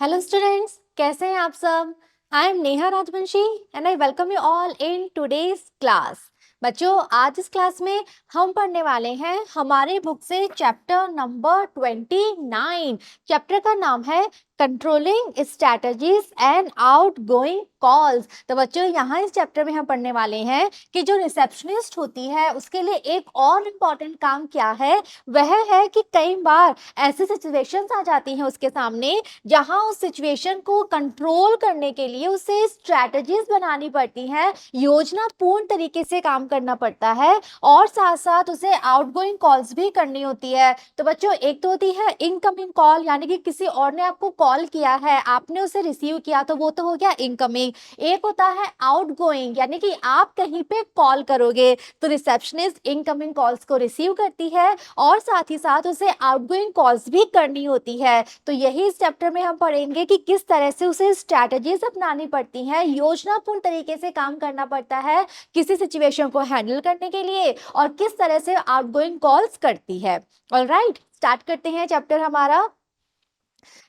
Hello students, कैसे हैं आप सब। I am Neha Rajvanshi and I welcome you all in today's class. बच्चों, आज इस क्लास में हम पढ़ने वाले हैं हमारे बुक से चैप्टर नंबर 29। चैप्टर का नाम है controlling strategies and outgoing calls. तो बच्चों, यहाँ इस चैप्टर में हम पढ़ने वाले हैं कि जो रिसेप्शनिस्ट होती है उसके लिए एक और इम्पॉर्टेंट काम क्या है। वह है कि कई बार ऐसी सिचुएशंस आ जाती हैं उसके सामने जहां उस सिचुएशन को कंट्रोल करने के लिए उसे स्ट्रैटेजीज बनानी पड़ती हैं, योजनापूर्ण तरीके से काम करना पड़ता है और साथ साथ उसे आउटगोइंग कॉल्स भी करनी होती है। तो बच्चों, एक तो होती है इनकमिंग कॉल, यानी कि किसी और ने आपको कॉल किया है, आपने उसे रिसीव किया, तो वो तो हो गया इनकमिंग। एक होता है आउटगोइंग, यानी कि आप कहीं पे कॉल करोगे तो रिसेप्शनिस्ट इनकमिंग कॉल्स को रिसीव करती है और साथ ही साथ उसे आउटगोइंग कॉल्स भी करनी होती है। तो यही इस चैप्टर में हम पढ़ेंगे कि किस तरह से उसे स्ट्रैटेजीज अपनानी पड़ती हैं, योजनापूर्ण तरीके से काम करना पड़ता है किसी सिचुएशन को हैंडल करने के लिए, और किस तरह से आउटगोइंग कॉल्स करती है। ऑलराइट, स्टार्ट करते हैं चैप्टर हमारा।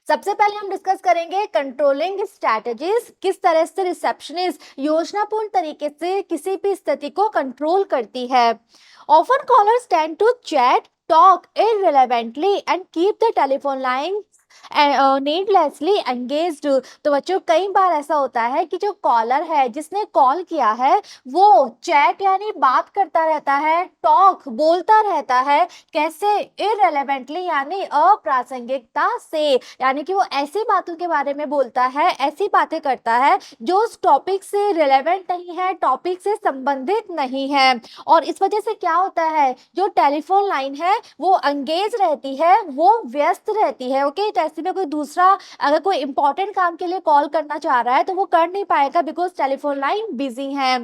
सबसे पहले हम डिस्कस करेंगे कंट्रोलिंग स्ट्रैटेजीज, किस तरह से रिसेप्शनिस्ट योजनापूर्ण तरीके से किसी भी स्थिति को कंट्रोल करती है। Often callers tend to chat, talk irrelevantly and keep the telephone line needlessly engaged. तो बच्चों, कई बार ऐसा होता है कि जो कॉलर है, जिसने कॉल किया है, वो चैट यानी बात करता रहता है, टॉक बोलता रहता है, कैसे, इररेलेवेंटली यानी अप्रासंगिकता से, यानी कि वो ऐसी बातों के बारे में बोलता है, ऐसी बातें करता है जो उस टॉपिक से रिलेवेंट नहीं है, टॉपिक से संबंधित नहीं है। और इस वजह से क्या होता है, जो टेलीफोन लाइन है वो एंगेज रहती है, वो व्यस्त रहती है। ओके, तो ऐसे में कोई दूसरा अगर कोई इंपॉर्टेंट काम के लिए कॉल करना चाह रहा है तो वो कर नहीं पाएगा, बिकॉज टेलीफोन लाइन बिजी है।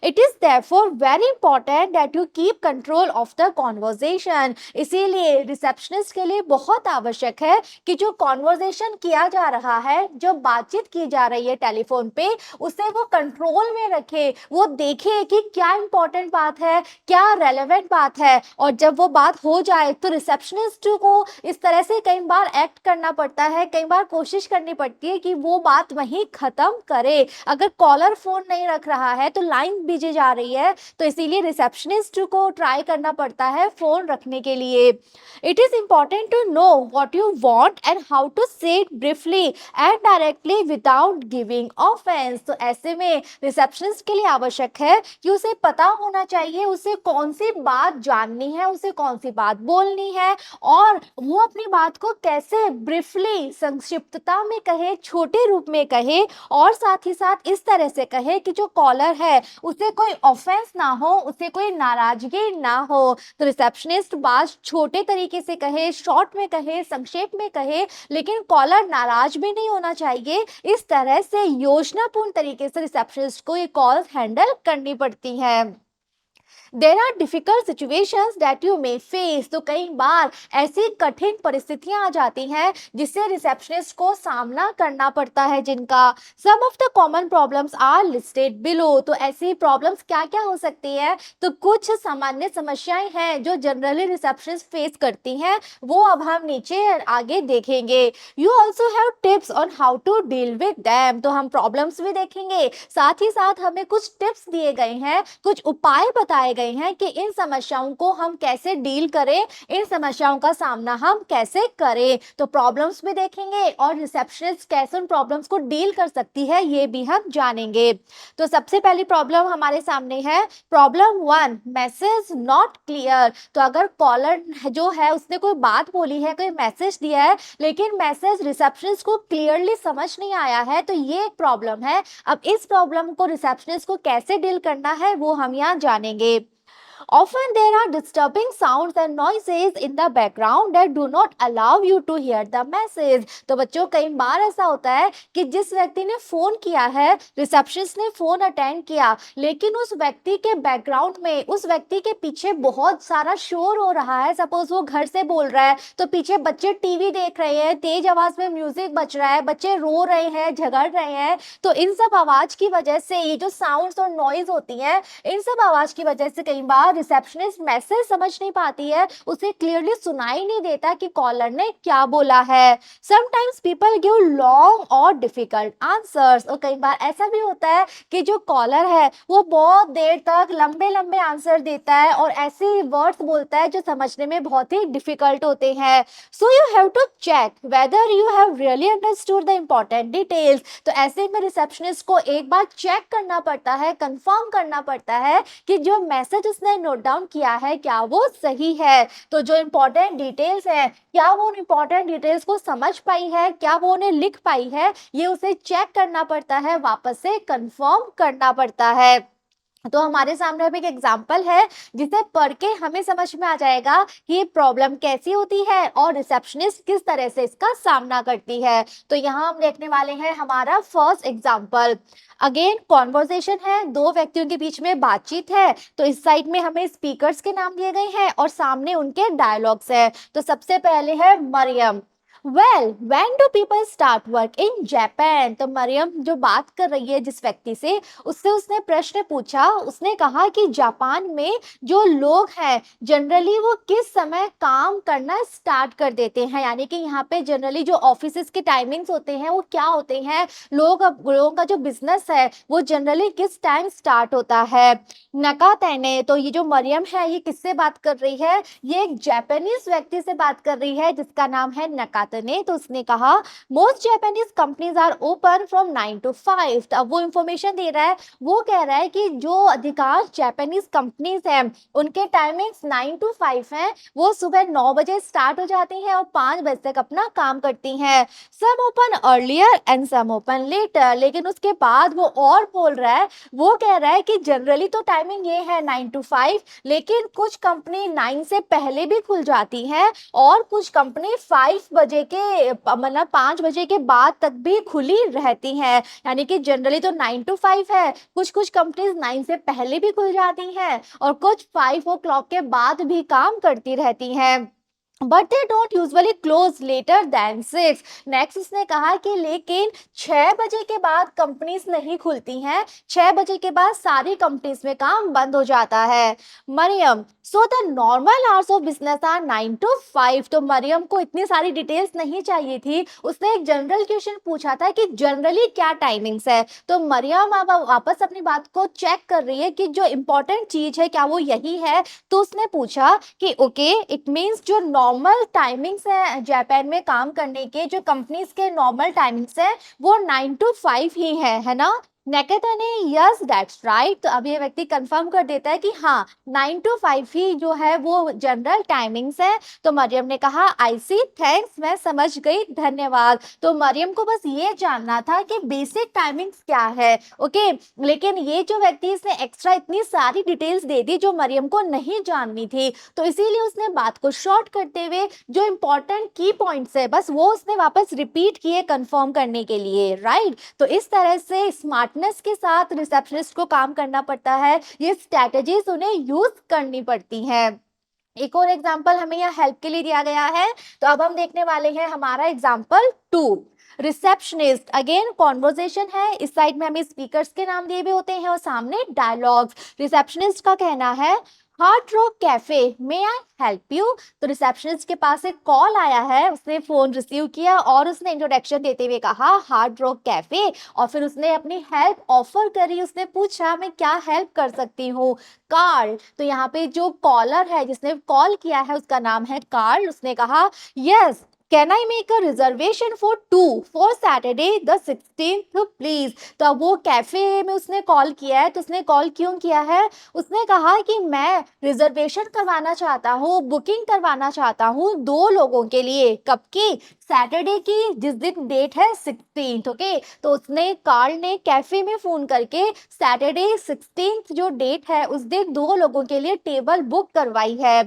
It is therefore very important that you keep control of the conversation। इसीलिए रिसेप्शनिस्ट के लिए बहुत आवश्यक है कि जो कॉन्वर्जेशन किया जा रहा है, जो बातचीत की जा रही है टेलीफोन पे, उसे वो कंट्रोल में रखे, वो देखे कि क्या इंपॉर्टेंट बात है, क्या रेलेवेंट बात है। और जब वो बात हो जाए तो रिसेप्शनिस्ट को इस तरह से कई बार एक्ट करना पड़ता है, कई बार कोशिश करनी पड़ती है कि वो बात वहीं खत्म करे। अगर कॉलर फोन नहीं रख रहा है तो लाइन बिजी जा रही है, तो इसीलिए रिसेप्शनिस्ट को ट्राई करना पड़ता है फोन रखने के लिए। It is important to know what you want and how to say it briefly and directly without giving offence. तो ऐसे में रिसेप्शनिस्ट के लिए आवश्यक है कि उसे पता होना चाहिए उसे कौन सी बात जाननी है, उसे कौन सी बात बोलनी है, और वो अपनी बात को कैसे ब्रीफली, संक्षिप्तता में कहे, छोटे रूप में कहे, और साथ ही साथ इस तरह से कहे कि जो कॉलर है उसे कोई ऑफेंस ना हो, उसे कोई नाराजगी ना हो। तो रिसेप्शनिस्ट बात छोटे तरीके से कहे, शॉर्ट में कहे, संक्षेप में कहे, लेकिन कॉलर नाराज भी नहीं होना चाहिए। इस तरह से योजनापूर्ण तरीके से रिसेप्शनिस्ट को ये कॉल हैंडल करनी पड़ती है। There are difficult situations that you may face. तो कई बार ऐसी कठिन परिस्थितियां आ जाती हैं जिससे रिसेप्शनिस्ट को सामना करना पड़ता है, जिनका some of the common problems are listed below. तो ऐसी प्रॉब्लम्स क्या क्या हो सकती है, तो कुछ सामान्य समस्याएं हैं जो जनरली रिसेप्शनिस्ट फेस करती हैं, वो अब हम नीचे आगे देखेंगे। You also have tips on how to deal with them. तो हम प्रॉब्लम्स भी देखेंगे, साथ ही साथ हमें कुछ टिप्स दिए गए हैं, कुछ उपाय बताए गए हैं कि इन समस्याओं को हम कैसे डील करें, इन समस्याओं का सामना हम कैसे करें। तो प्रॉब्लम्स भी देखेंगे और रिसेप्शनिस्ट कैसे उन प्रॉब्लम्स को डील कर सकती है, ये भी हम जानेंगे। तो सबसे पहली प्रॉब्लम हमारे सामने है प्रॉब्लम 1, मैसेज नॉट क्लियर। तो अगर कॉलर जो है उसने कोई बात बोली है, कोई मैसेज दिया है, लेकिन मैसेज रिसेप्शनिस्ट को क्लियरली समझ नहीं आया है, तो ये एक प्रॉब्लम है। अब इस प्रॉब्लम को रिसेप्शनिस्ट को कैसे डील करना है वो हम यहाँ जानेंगे। Often there are disturbing sounds and noises in the background that do not allow you to hear the message। तो बच्चों, कई बार ऐसा होता है कि जिस व्यक्ति ने फोन किया है, रिसेप्शनिस्ट ने फोन अटेंड किया, लेकिन उस व्यक्ति के बैकग्राउंड में, उस व्यक्ति के पीछे बहुत सारा शोर हो रहा है। सपोज वो घर से बोल रहा है तो पीछे बच्चे टीवी देख रहे हैं, तेज आवाज में म्यूजिक बज रहा है, बच्चे रो रहे हैं, झगड़ रहे हैं। तो इन सब आवाज की वजह से, ये जो साउंड्स और नॉइज होती है, इन सब आवाज की वजह से कई बार और रिसेप्शनिस्ट मैसेज समझ नहीं पाती है, उसे क्लियरली सुनाई नहीं देता कि कॉलर ने क्या बोला है। समटाइम्स पीपल गिव लॉन्ग और डिफिकल्ट आंसर्स, और कई बार ऐसा भी होता है कि जो कॉलर है वो बहुत देर तक लंबे लंबे आंसर देता है और ऐसे वर्ड्स बोलता है जो समझने में बहुत ही डिफिकल्ट होते हैं। So you have to check whether you have really understood the important details. तो ऐसे में रिसेप्शनिस्ट को एक बार चेक करना पड़ता है, कंफर्म करना पड़ता है कि जो मैसेज उसने नोट डाउन किया है क्या वो सही है। तो जो इम्पोर्टेंट डिटेल्स है क्या वो उन इम्पोर्टेंट डिटेल्स को समझ पाई है, क्या वो उन्हें लिख पाई है, ये उसे चेक करना पड़ता है, वापस से कंफर्म करना पड़ता है। तो हमारे सामने अभी एक एग्जाम्पल है जिसे पढ़ के हमें समझ में आ जाएगा कि ये प्रॉब्लम कैसी होती है और रिसेप्शनिस्ट किस तरह से इसका सामना करती है। तो यहाँ हम देखने वाले हैं हमारा फर्स्ट एग्जाम्पल। अगेन कॉन्वर्सेशन है, दो व्यक्तियों के बीच में बातचीत है। तो इस साइड में हमें स्पीकर्स के नाम दिए गए हैं और सामने उनके डायलॉग्स है। तो सबसे पहले है Mariam. Well when do people start work in Japan. तो मरियम जो बात कर रही है जिस व्यक्ति से, उससे उसने प्रश्न पूछा। उसने कहा कि जापान में जो लोग हैं जनरली वो किस समय काम करना स्टार्ट कर देते हैं, यानी कि यहाँ पे जनरली जो ऑफिसेस के टाइमिंग्स होते हैं वो क्या होते हैं, लोगों का जो बिजनेस है वो जनरली किस टाइम स्टार्ट होता है। नकातेने, तो ये जो मरियम है ये किससे बात कर रही है, ये एक जापानीज व्यक्ति से बात कर रही है जिसका नाम है नकातेने। तो उसने कहा most Japanese companies are open from 9 to 5। तो अब वो इंफॉर्मेशन दे रहा है, वो कह रहा है कि जो अधिकांश जापानीज कंपनीज हैं उनके टाइमिंग्स 9 to 5 हैं, वो सुबह 9 बजे स्टार्ट हो जाती हैं और 5 बजे तक अपना काम करती हैं। Some open earlier and some open later, लेकिन उसके बाद वो और बोल रहा है, वो कह रहा है कि जनरली तो टाइमिंग ये है 9 to 5, लेकिन कुछ कंपनी 9 से पहले भी खुल जाती हैं और कुछ कंपनी 5 बजे के मतलब 5 बजे के बाद तक भी खुली रहती हैं। यानी कि जनरली तो 9 to 5 है, कुछ कुछ कंपनीज 9 से पहले भी खुल जाती हैं और कुछ 5 o'clock के बाद भी काम करती रहती हैं। But they don't usually close later than 6। नेक्स्ट उसने कहा कि लेकिन 6 बजे के बाद कंपनीज नहीं खुलती हैं, 6 बजे के बाद सारी कंपनीज में काम बंद हो जाता है। Mariam, so the normal hours of business are 9 to 5। तो मरियम को इतनी सारी डिटेल्स नहीं चाहिए थी, उसने एक जनरल क्वेश्चन पूछा था कि जनरली क्या टाइमिंग्स है। तो मरियम अब वापस अपनी बात को चेक कर रही है कि जो इम्पोर्टेंट चीज है क्या वो यही है। तो उसने पूछा कि ओके इट मीन्स जो नॉर्मल टाइमिंग्स है जापान में काम करने के, जो कंपनीज के नॉर्मल टाइमिंग्स है वो 9 to 5 ही है ना। नेकेता ने यस दैट्स राइट। तो अब ये व्यक्ति कंफर्म कर देता है कि हाँ 9 to 5 ही जो है वो जनरल टाइमिंग्स है। तो मरियम ने कहा आई सी, थैंक्स, मैं समझ गई, धन्यवाद। तो मरियम को बस ये जानना था कि बेसिक टाइमिंग्स क्या है, ओके। लेकिन ये जो व्यक्ति इसने एक्स्ट्रा इतनी सारी डिटेल्स दे दी जो मरियम को नहीं जाननी थी, तो इसीलिए उसने बात को शॉर्ट करते हुए जो इम्पोर्टेंट की पॉइंट्स है बस वो उसने वापस रिपीट किए कंफर्म करने के लिए, राइट। तो इस तरह से स्मार्टनेस के साथ रिसेप्शनिस्ट को काम करना पड़ता है, ये स्ट्रैटेजीज उन्हें यूज करनी पड़ती हैं। एक और एग्जाम्पल हमें यहाँ हेल्प के लिए दिया गया है। तो अब हम देखने वाले हैं हमारा एग्जाम्पल 2। रिसेप्शनिस्ट, अगेन कॉन्वर्सेशन है, इस साइड में हमें स्पीकर्स के नाम दिए हुए होते हैं और सामने डायलॉग्स। रिसेप्शनिस्ट का कहना है hard rock cafe, may I help you. तो रिसेप्शनिस्ट के पास एक कॉल आया है, उसने फोन रिसीव किया और उसने इंट्रोडक्शन देते हुए कहा हार्ड रॉक कैफे, और फिर उसने अपनी हेल्प ऑफर करी। उसने पूछा मैं क्या हेल्प कर सकती हूँ। कार्ल, तो यहाँ पे जो कॉलर है जिसने कॉल किया है उसका नाम है कार्ल। उसने कहा yes can I make a reservation for 2 for Saturday the 16th please. तो अब वो कैफे में उसने कॉल किया है, तो उसने कॉल क्यों किया है, उसने कहा कि मैं रिजर्वेशन करवाना चाहता हूँ, बुकिंग करवाना चाहता हूँ 2 लोगों के लिए। कब की, सैटरडे की, जिस दिन डेट है 16th, ओके। तो उसने कार्ल ने कैफे में फोन करके सैटरडे 16th जो डेट है उस दिन 2 लोगों के लिए टेबल बुक करवाई है।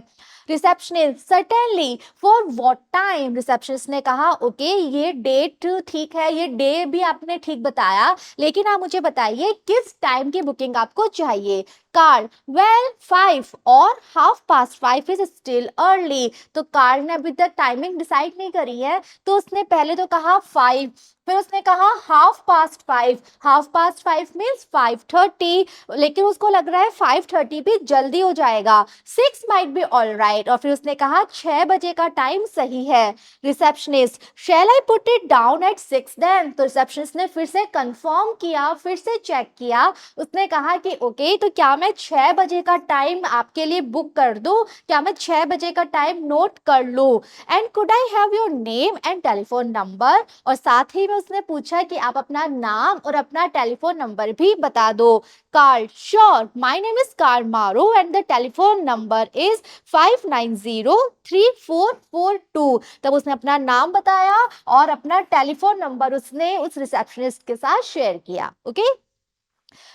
Receptionist, certainly, for what time. Receptionist ने कहा ओके ये डेट ठीक है, ये डे भी आपने ठीक बताया, लेकिन आप मुझे बताइए किस टाइम की बुकिंग आपको चाहिए। कार्ल, वेल 5 और 5:30 इज स्टिल अर्ली। तो कार्ल ने अभी तक टाइमिंग डिसाइड नहीं करी है, तो उसने पहले तो कहा 5, फिर उसने कहा 5:30, 5:30 मीन्स 5:30, लेकिन उसको लग रहा है 5:30 भी जल्दी हो जाएगा, 6 माइट बी ऑल राइट। और फिर उसने कहा 6 बजे का टाइम सही है। Receptionist, shall I put it down at 6 then? तो रिसेप्शनिस्ट ने फिर से कंफर्म किया, फिर से चेक किया। उसने कहा कि ओके, तो क्या मैं 6 बजे का टाइम आपके लिए बुक कर दूं? क्या मैं 6 बजे का टाइम नोट कर लूं? And could I have your name and telephone number? और साथ ही में उसने पूछा कि आप अपना नाम और अपना टेलीफोन नंबर भी बता दो। Karl, sure, my name is Karl Maro and the telephone number is 5903442। तब उसने अपना नाम बताया और अपना टेलीफोन नंबर उसने उस रिसेप्शनिस्ट के साथ शेयर किया। Okay,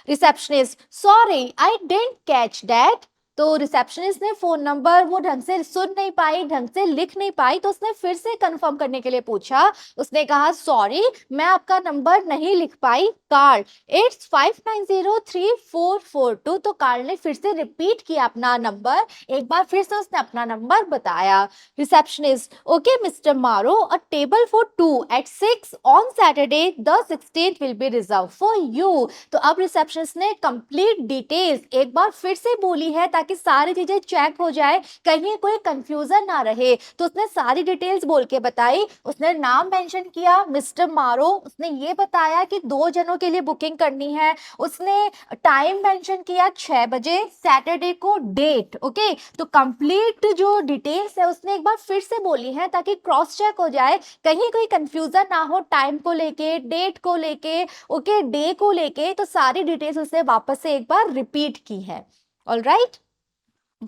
receptionist, sorry I didn't catch that. तो रिसेप्शनिस्ट ने फोन नंबर वो ढंग से सुन नहीं पाई, ढंग से लिख नहीं पाई, तो उसने फिर से कंफर्म करने के लिए पूछा। उसने कहा सॉरी, मैं आपका नंबर नहीं लिख पाई। Karl, it's 5903442। तो कार्ल ने फिर से रिपीट किया अपना नंबर, एक बार फिर से उसने अपना नंबर बताया। रिसेप्शनिस्ट, ओके मिस्टर मारो, अ table for 2 at 6 on Saturday the 16th will be reserved for you। तो अब रिसेप्शनिस्ट ने कंप्लीट डिटेल्स एक बार फिर से बोली है ताकि सारी चीजें चेक हो जाए, कहीं कोई कंफ्यूजन ना रहे। तो उसने सारी डिटेल्स बोल के बताई। उसने नाम मेंशन किया मिस्टर मारो, उसने ये बताया कि 2 जनों के लिए बुकिंग करनी है, उसने टाइम मेंशन किया 6 बजे, सैटरडे को डेट। ओके, तो कंप्लीट जो डिटेल्स है उसने एक बार फिर से बोली है ताकि क्रॉस चेक हो जाए, कहीं कोई कंफ्यूजन ना हो टाइम को लेके, डेट को लेके, ओके, डे को लेके। तो सारी डिटेल्स उसने वापस से एक बार रिपीट की है। All right.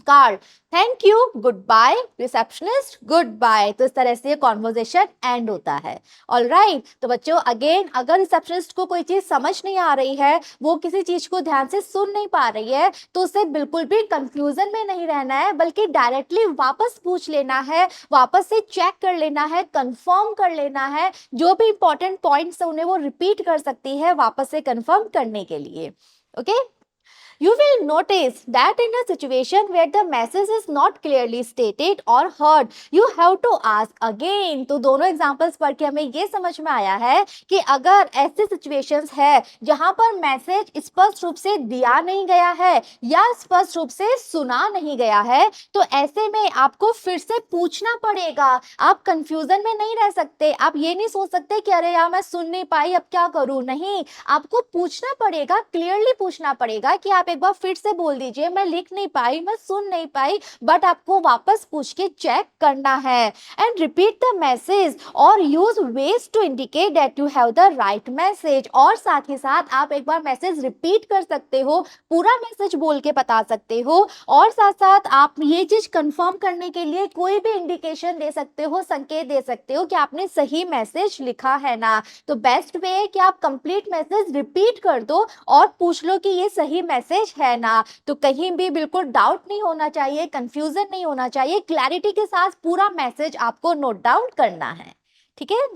Karl, thank you, goodbye. Receptionist, goodbye. तो इस तरह से ये कॉन्वर्जेशन एंड होता है। All right. तो बच्चों अगेन, अगर रिसेप्शनिस्ट को कोई चीज समझ नहीं आ रही है, वो किसी चीज को ध्यान से सुन नहीं पा रही है, तो उसे बिल्कुल भी कंफ्यूजन में नहीं रहना है, बल्कि डायरेक्टली वापस पूछ लेना है, वापस से चेक कर लेना है, कंफर्म कर लेना है। जो भी इंपॉर्टेंट पॉइंट्स है उन्हें वो रिपीट कर सकती है वापस से कंफर्म करने के लिए। Okay, you will notice that in a situation where the message is not clearly stated or heard, you have to ask again। तो दोनों एग्जांपल्स पढ़ के हमें ये समझ में आया है कि अगर ऐसे सिचुएशंस है जहां पर मैसेज स्पष्ट रूप से दिया नहीं गया है या स्पष्ट रूप से सुना नहीं गया है, तो ऐसे में आपको फिर से पूछना पड़ेगा। आप कंफ्यूजन में नहीं रह सकते, आप ये नहीं सोच सकते कि अरे यार मैं सुन नहीं पाई अब क्या करूं। नहीं, आपको पूछना पड़ेगा, क्लियरली पूछना पड़ेगा कि आप एक बार फिर से बोल दीजिए, मैं लिख नहीं पाई, मैं सुन नहीं पाई, बट आपको वापस पूछ के चेक करना है। एंड रिपीट द मैसेज और use ways to indicate that you have the right message. और साथ ही साथ आप एक बार मैसेज रिपीट कर सकते हो, पूरा मैसेज बोल के बता सकते हो, और साथ साथ आप ये चीज कंफर्म करने के लिए कोई भी इंडिकेशन दे सकते हो, संकेत दे सकते हो कि आपने सही मैसेज लिखा है ना। तो बेस्ट वे है कि आप कंप्लीट मैसेज रिपीट कर दो और पूछ लो कि ये सही मैसेज है ना। तो कहीं भी बिल्कुल डाउट नहीं होना चाहिए, कंफ्यूजन नहीं होना चाहिए, क्लैरिटी के साथ पूरा मैसेज आपको नोट डाउन करना है। ठीक है,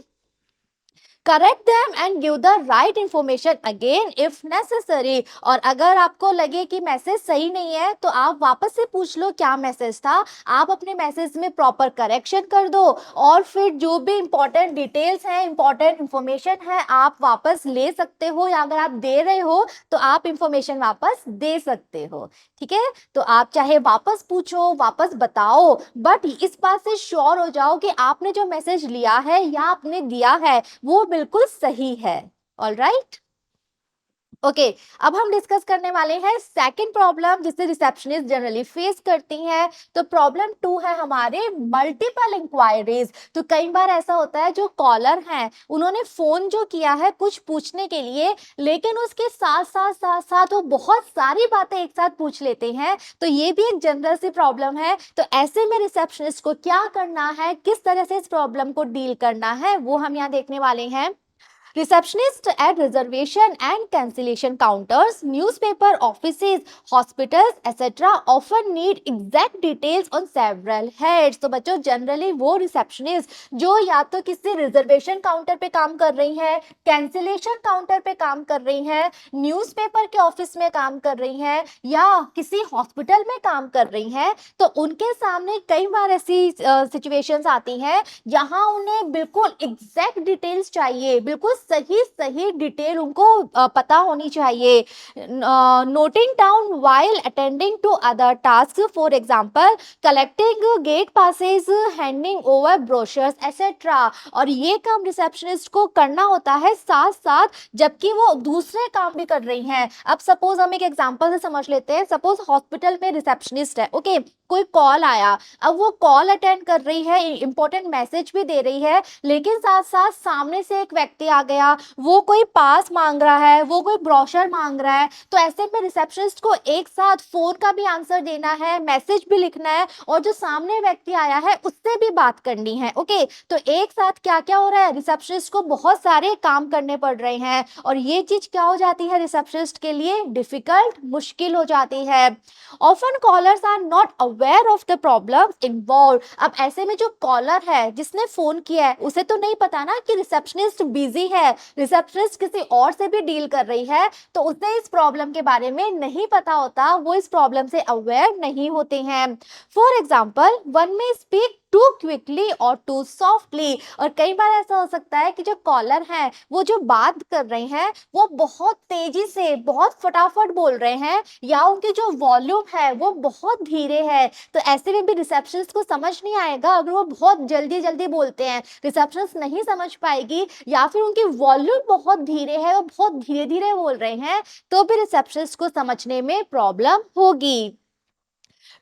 correct them and give the right information again if necessary. और अगर आपको लगे कि मैसेज सही नहीं है तो आप वापस से पूछ लो क्या मैसेज था, आप अपने मैसेज में प्रॉपर करेक्शन कर दो, और फिर जो भी इंपॉर्टेंट डिटेल्स हैं, इंपॉर्टेंट इंफॉर्मेशन है, आप वापस ले सकते हो, या अगर आप दे रहे हो तो आप इंफॉर्मेशन वापस दे सकते हो। ठीक है, तो आप चाहे वापस पूछो, वापस बताओ, बट इस बात से श्योर हो जाओ कि आपने जो मैसेज लिया है या आपने दिया है वो बिल्कुल सही है। All right. ओके, अब हम डिस्कस करने वाले हैं सेकंड प्रॉब्लम जिसे रिसेप्शनिस्ट जनरली फेस करती हैं। तो प्रॉब्लम 2 है हमारे मल्टीपल इंक्वायरीज। तो कई बार ऐसा होता है जो कॉलर हैं उन्होंने फोन जो किया है कुछ पूछने के लिए, लेकिन उसके साथ वो बहुत सारी बातें एक साथ पूछ लेते हैं। तो ये भी एक जनरल सी प्रॉब्लम है। तो ऐसे में रिसेप्शनिस्ट को क्या करना है, किस तरह से इस प्रॉब्लम को डील करना है, वो हम यहाँ देखने वाले हैं। Receptionists at reservation and cancellation counters, newspaper offices, hospitals, etc. often need exact details on several heads. तो बच्चों जनरली वो रिसेप्शनिस्ट जो या तो किसी रिजर्वेशन काउंटर पे काम कर रही है, कैंसिलेशन काउंटर पे काम कर रही है, न्यूज़पेपर के ऑफिस में काम कर रही है या किसी हॉस्पिटल में काम कर रही है, तो उनके सामने कई बार ऐसी सिचुएशंस आती हैं जहां उन्हें बिल्कुल एग्जैक्ट डिटेल्स चाहिए, बिल्कुल सही सही डिटेल उनको पता होनी चाहिए. Noting down while attending to other tasks, for example collecting gate passes, handing over brochures etc. और ये काम रिसेप्शनिस्ट को करना होता है साथ साथ जबकि वो दूसरे काम भी कर रही हैं. अब सपोज हम एक एग्जांपल से समझ लेते हैं. सपोज हॉस्पिटल में रिसेप्शनिस्ट है, ओके, कोई कॉल आया, अब वो कॉल अटेंड कर रही है, इंपॉर्टेंट मैसेज भी दे रही है, लेकिन साथ साथ सामने से एक व्यक्ति आ गया, वो कोई पास मांग रहा है, वो कोई ब्रोशर मांग रहा है. तो ऐसे में रिसेप्शनिस्ट को एक साथ फोन का भी आंसर देना है, मैसेज भी लिखना है और जो सामने व्यक्ति आया है उससे भी बात करनी है. ओके, तो एक साथ क्या क्या हो रहा है, रिसेप्शनिस्ट को बहुत सारे काम करने पड़ रहे हैं और ये चीज क्या हो जाती है रिसेप्शनिस्ट के लिए डिफिकल्ट, मुश्किल हो जाती है. Often callers are not aware of the problem involve. अब ऐसे में जो कॉलर है जिसने फोन किया है उसे तो नहीं पता ना कि रिसेप्शनिस्ट बिजी है, रिसेप्शनिस्ट किसी और से भी डील कर रही है, तो उसे इस प्रॉब्लम के बारे में नहीं पता होता, वो इस प्रॉब्लम से अवेयर नहीं होते हैं. फॉर एग्जाम्पल वन में स्पीक टू क्विकली और टू सॉफ्टली. और कई बार ऐसा हो सकता है कि जो कॉलर हैं वो जो बात कर रहे हैं वो बहुत तेजी से, बहुत फटाफट बोल रहे हैं या उनकी जो वॉल्यूम है वो बहुत धीरे है. तो ऐसे में भी रिसेप्शनिस्ट को समझ नहीं आएगा. अगर वो बहुत जल्दी जल्दी बोलते हैं रिसेप्शनिस्ट नहीं समझ पाएगी, या फिर उनकी वॉल्यूम बहुत धीरे है, वो बहुत धीरे धीरे बोल रहे हैं, तो भी रिसेप्शनिस्ट को समझने में प्रॉब्लम होगी.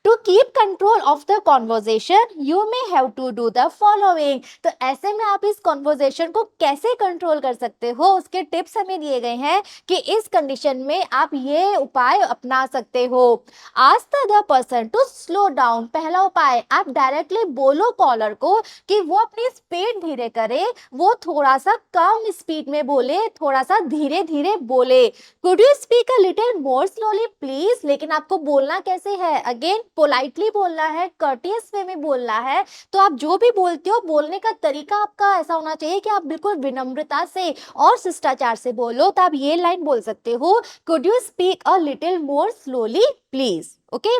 To keep control of the conversation, you may have to do the following. तो ऐसे में आप इस conversation को कैसे कंट्रोल कर सकते हो, उसके टिप्स हमें दिए गए हैं कि इस कंडीशन में आप ये उपाय अपना सकते हो. Ask the other person to slow down. पहला उपाय, आप डायरेक्टली बोलो कॉलर को कि वो अपनी स्पीड धीरे करे, वो थोड़ा सा कम स्पीड में बोले, थोड़ा सा धीरे धीरे बोले. Could you speak a little more slowly please? लेकिन आपको बोलना कैसे है, अगेन पोलाइटली बोलना है, कर्टियस वे में बोलना है. तो आप जो भी बोलते हो बोलने का तरीका आपका ऐसा होना चाहिए कि आप बिल्कुल विनम्रता से और शिष्टाचार से बोलो. तो आप ये लाइन बोल सकते हो, could you speak a little more slowly please. Okay,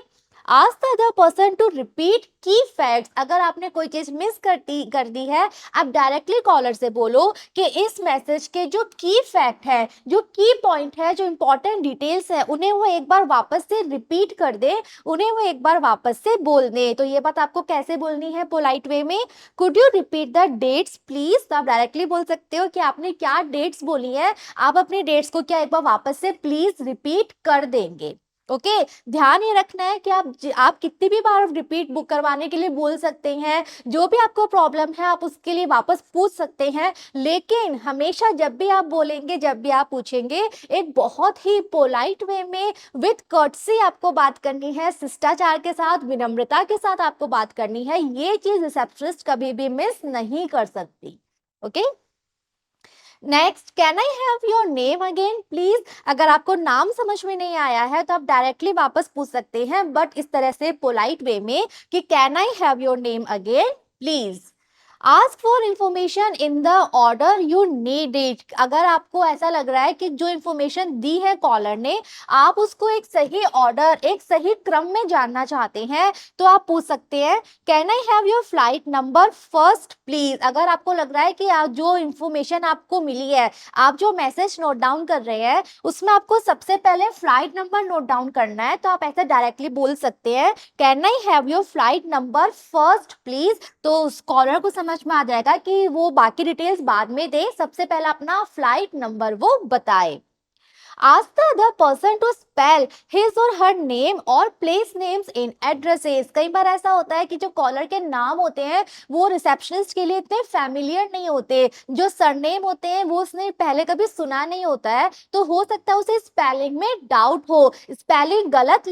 ask the other person to repeat की फैक्ट्स. अगर आपने कोई चीज मिस कर दी है, आप डायरेक्टली कॉलर से बोलो कि इस मैसेज के जो की फैक्ट है, जो की पॉइंट है, जो इंपॉर्टेंट डिटेल्स है, उन्हें वो एक बार वापस से रिपीट कर दे, उन्हें वो एक बार वापस से बोल दे. तो ये बात आपको कैसे बोलनी है पोलाइट वे में, could you repeat the dates please. तो आप डायरेक्टली बोल सकते हो कि आपने क्या डेट्स बोली है, आप अपनी डेट्स को क्या एक बार वापस से प्लीज रिपीट कर देंगे. ओके, ध्यान ये रखना है कि आप कितनी भी बार रिपीट बुक करवाने के लिए बोल सकते हैं, जो भी आपको प्रॉब्लम है आप उसके लिए वापस पूछ सकते हैं, लेकिन हमेशा जब भी आप बोलेंगे, जब भी आप पूछेंगे, एक बहुत ही पोलाइट वे में विथ कर्टसी आपको बात करनी है, शिष्टाचार के साथ, विनम्रता के साथ आपको बात करनी है. ये चीज रिसेप्शनिस्ट कभी भी मिस नहीं कर सकती. Okay, next, can I have your name again please. अगर आपको नाम समझ में नहीं आया है तो आप डायरेक्टली वापस पूछ सकते हैं, बट इस तरह से पोलाइट वे में कि can I have your name again please. Ask for information in the order you need it. अगर आपको ऐसा लग रहा है कि जो इंफॉर्मेशन दी है कॉलर ने, आप उसको एक सही ऑर्डर, एक सही क्रम में जानना चाहते हैं, तो आप पूछ सकते हैं can I have your flight number first please. अगर आपको लग रहा है कि आप जो इंफॉर्मेशन आपको मिली है, आप जो मैसेज नोट डाउन कर रहे हैं, उसमें आपको सबसे पहले फ्लाइट नंबर नोट डाउन करना है, तो आप ऐसे डायरेक्टली बोल सकते हैं can I have your flight number first please. तो उस कॉलर को समझ में आ जाएगा कि वो बाकी डिटेल्स बाद में दे, सबसे पहला अपना फ्लाइट नंबर वो बताए. Ask the other person to spell his और हर नेम और प्लेस नेम्स इन एड्रेसेस। कई बार ऐसा होता है कि जो कॉलर के नाम होते हैं वो रिसेप्शनिस्ट के लिए इतने फैमिलियर नहीं होते, जो सरनेम होते हैं वो उसने पहले कभी सुना नहीं होता है, तो हो सकता है उसे स्पेलिंग में डाउट हो, स्पेलिंग गलत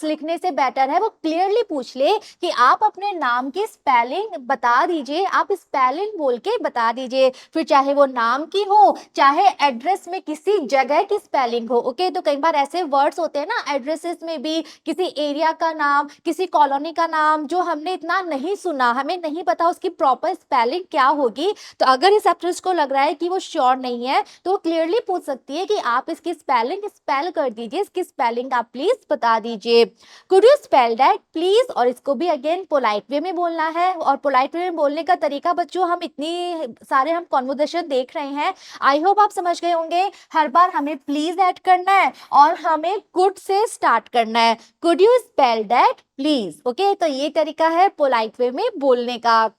लिखने से बेटर है वो क्लियरली पूछ ले कि आप अपने नाम की स्पेलिंग बता दीजिए, आप स्पेलिंग बोल के बता दीजिए, फिर चाहे वो नाम की हो चाहे एड्रेस में किसी जगह की स्पेलिंग हो। ओके, तो कई बार ऐसे वर्ड्स होते हैं ना एड्रेसेस में भी, किसी एरिया का नाम, किसी कॉलोनी का नाम जो हमने इतना नहीं सुना, हमें नहीं पता उसकी प्रॉपर स्पेलिंग क्या होगी, तो अगर रिसेप्शनिस्ट को लग रहा है कि वो श्योर नहीं है तो वो क्लियरली पूछ सकती है कि आप इसकी स्पेलिंग स्पेल कर दीजिए, इसकी स्पेलिंग आप प्लीज बता दीजिए, could you spell that please. और इसको भी अगेन पोलाइट वे में बोलना है, और पोलाइट वे में बोलने का तरीका बच्चों हम इतनी सारे हम कॉन्वर्सेशन देख रहे हैं, आई होप आप समझ गए होंगे। हर बार हमें प्लीज ऐड करना है और हमें कुड से स्टार्ट करना है, could you spell that please. Okay, तो ये तरीका है पोलाइट वे में बोलने का।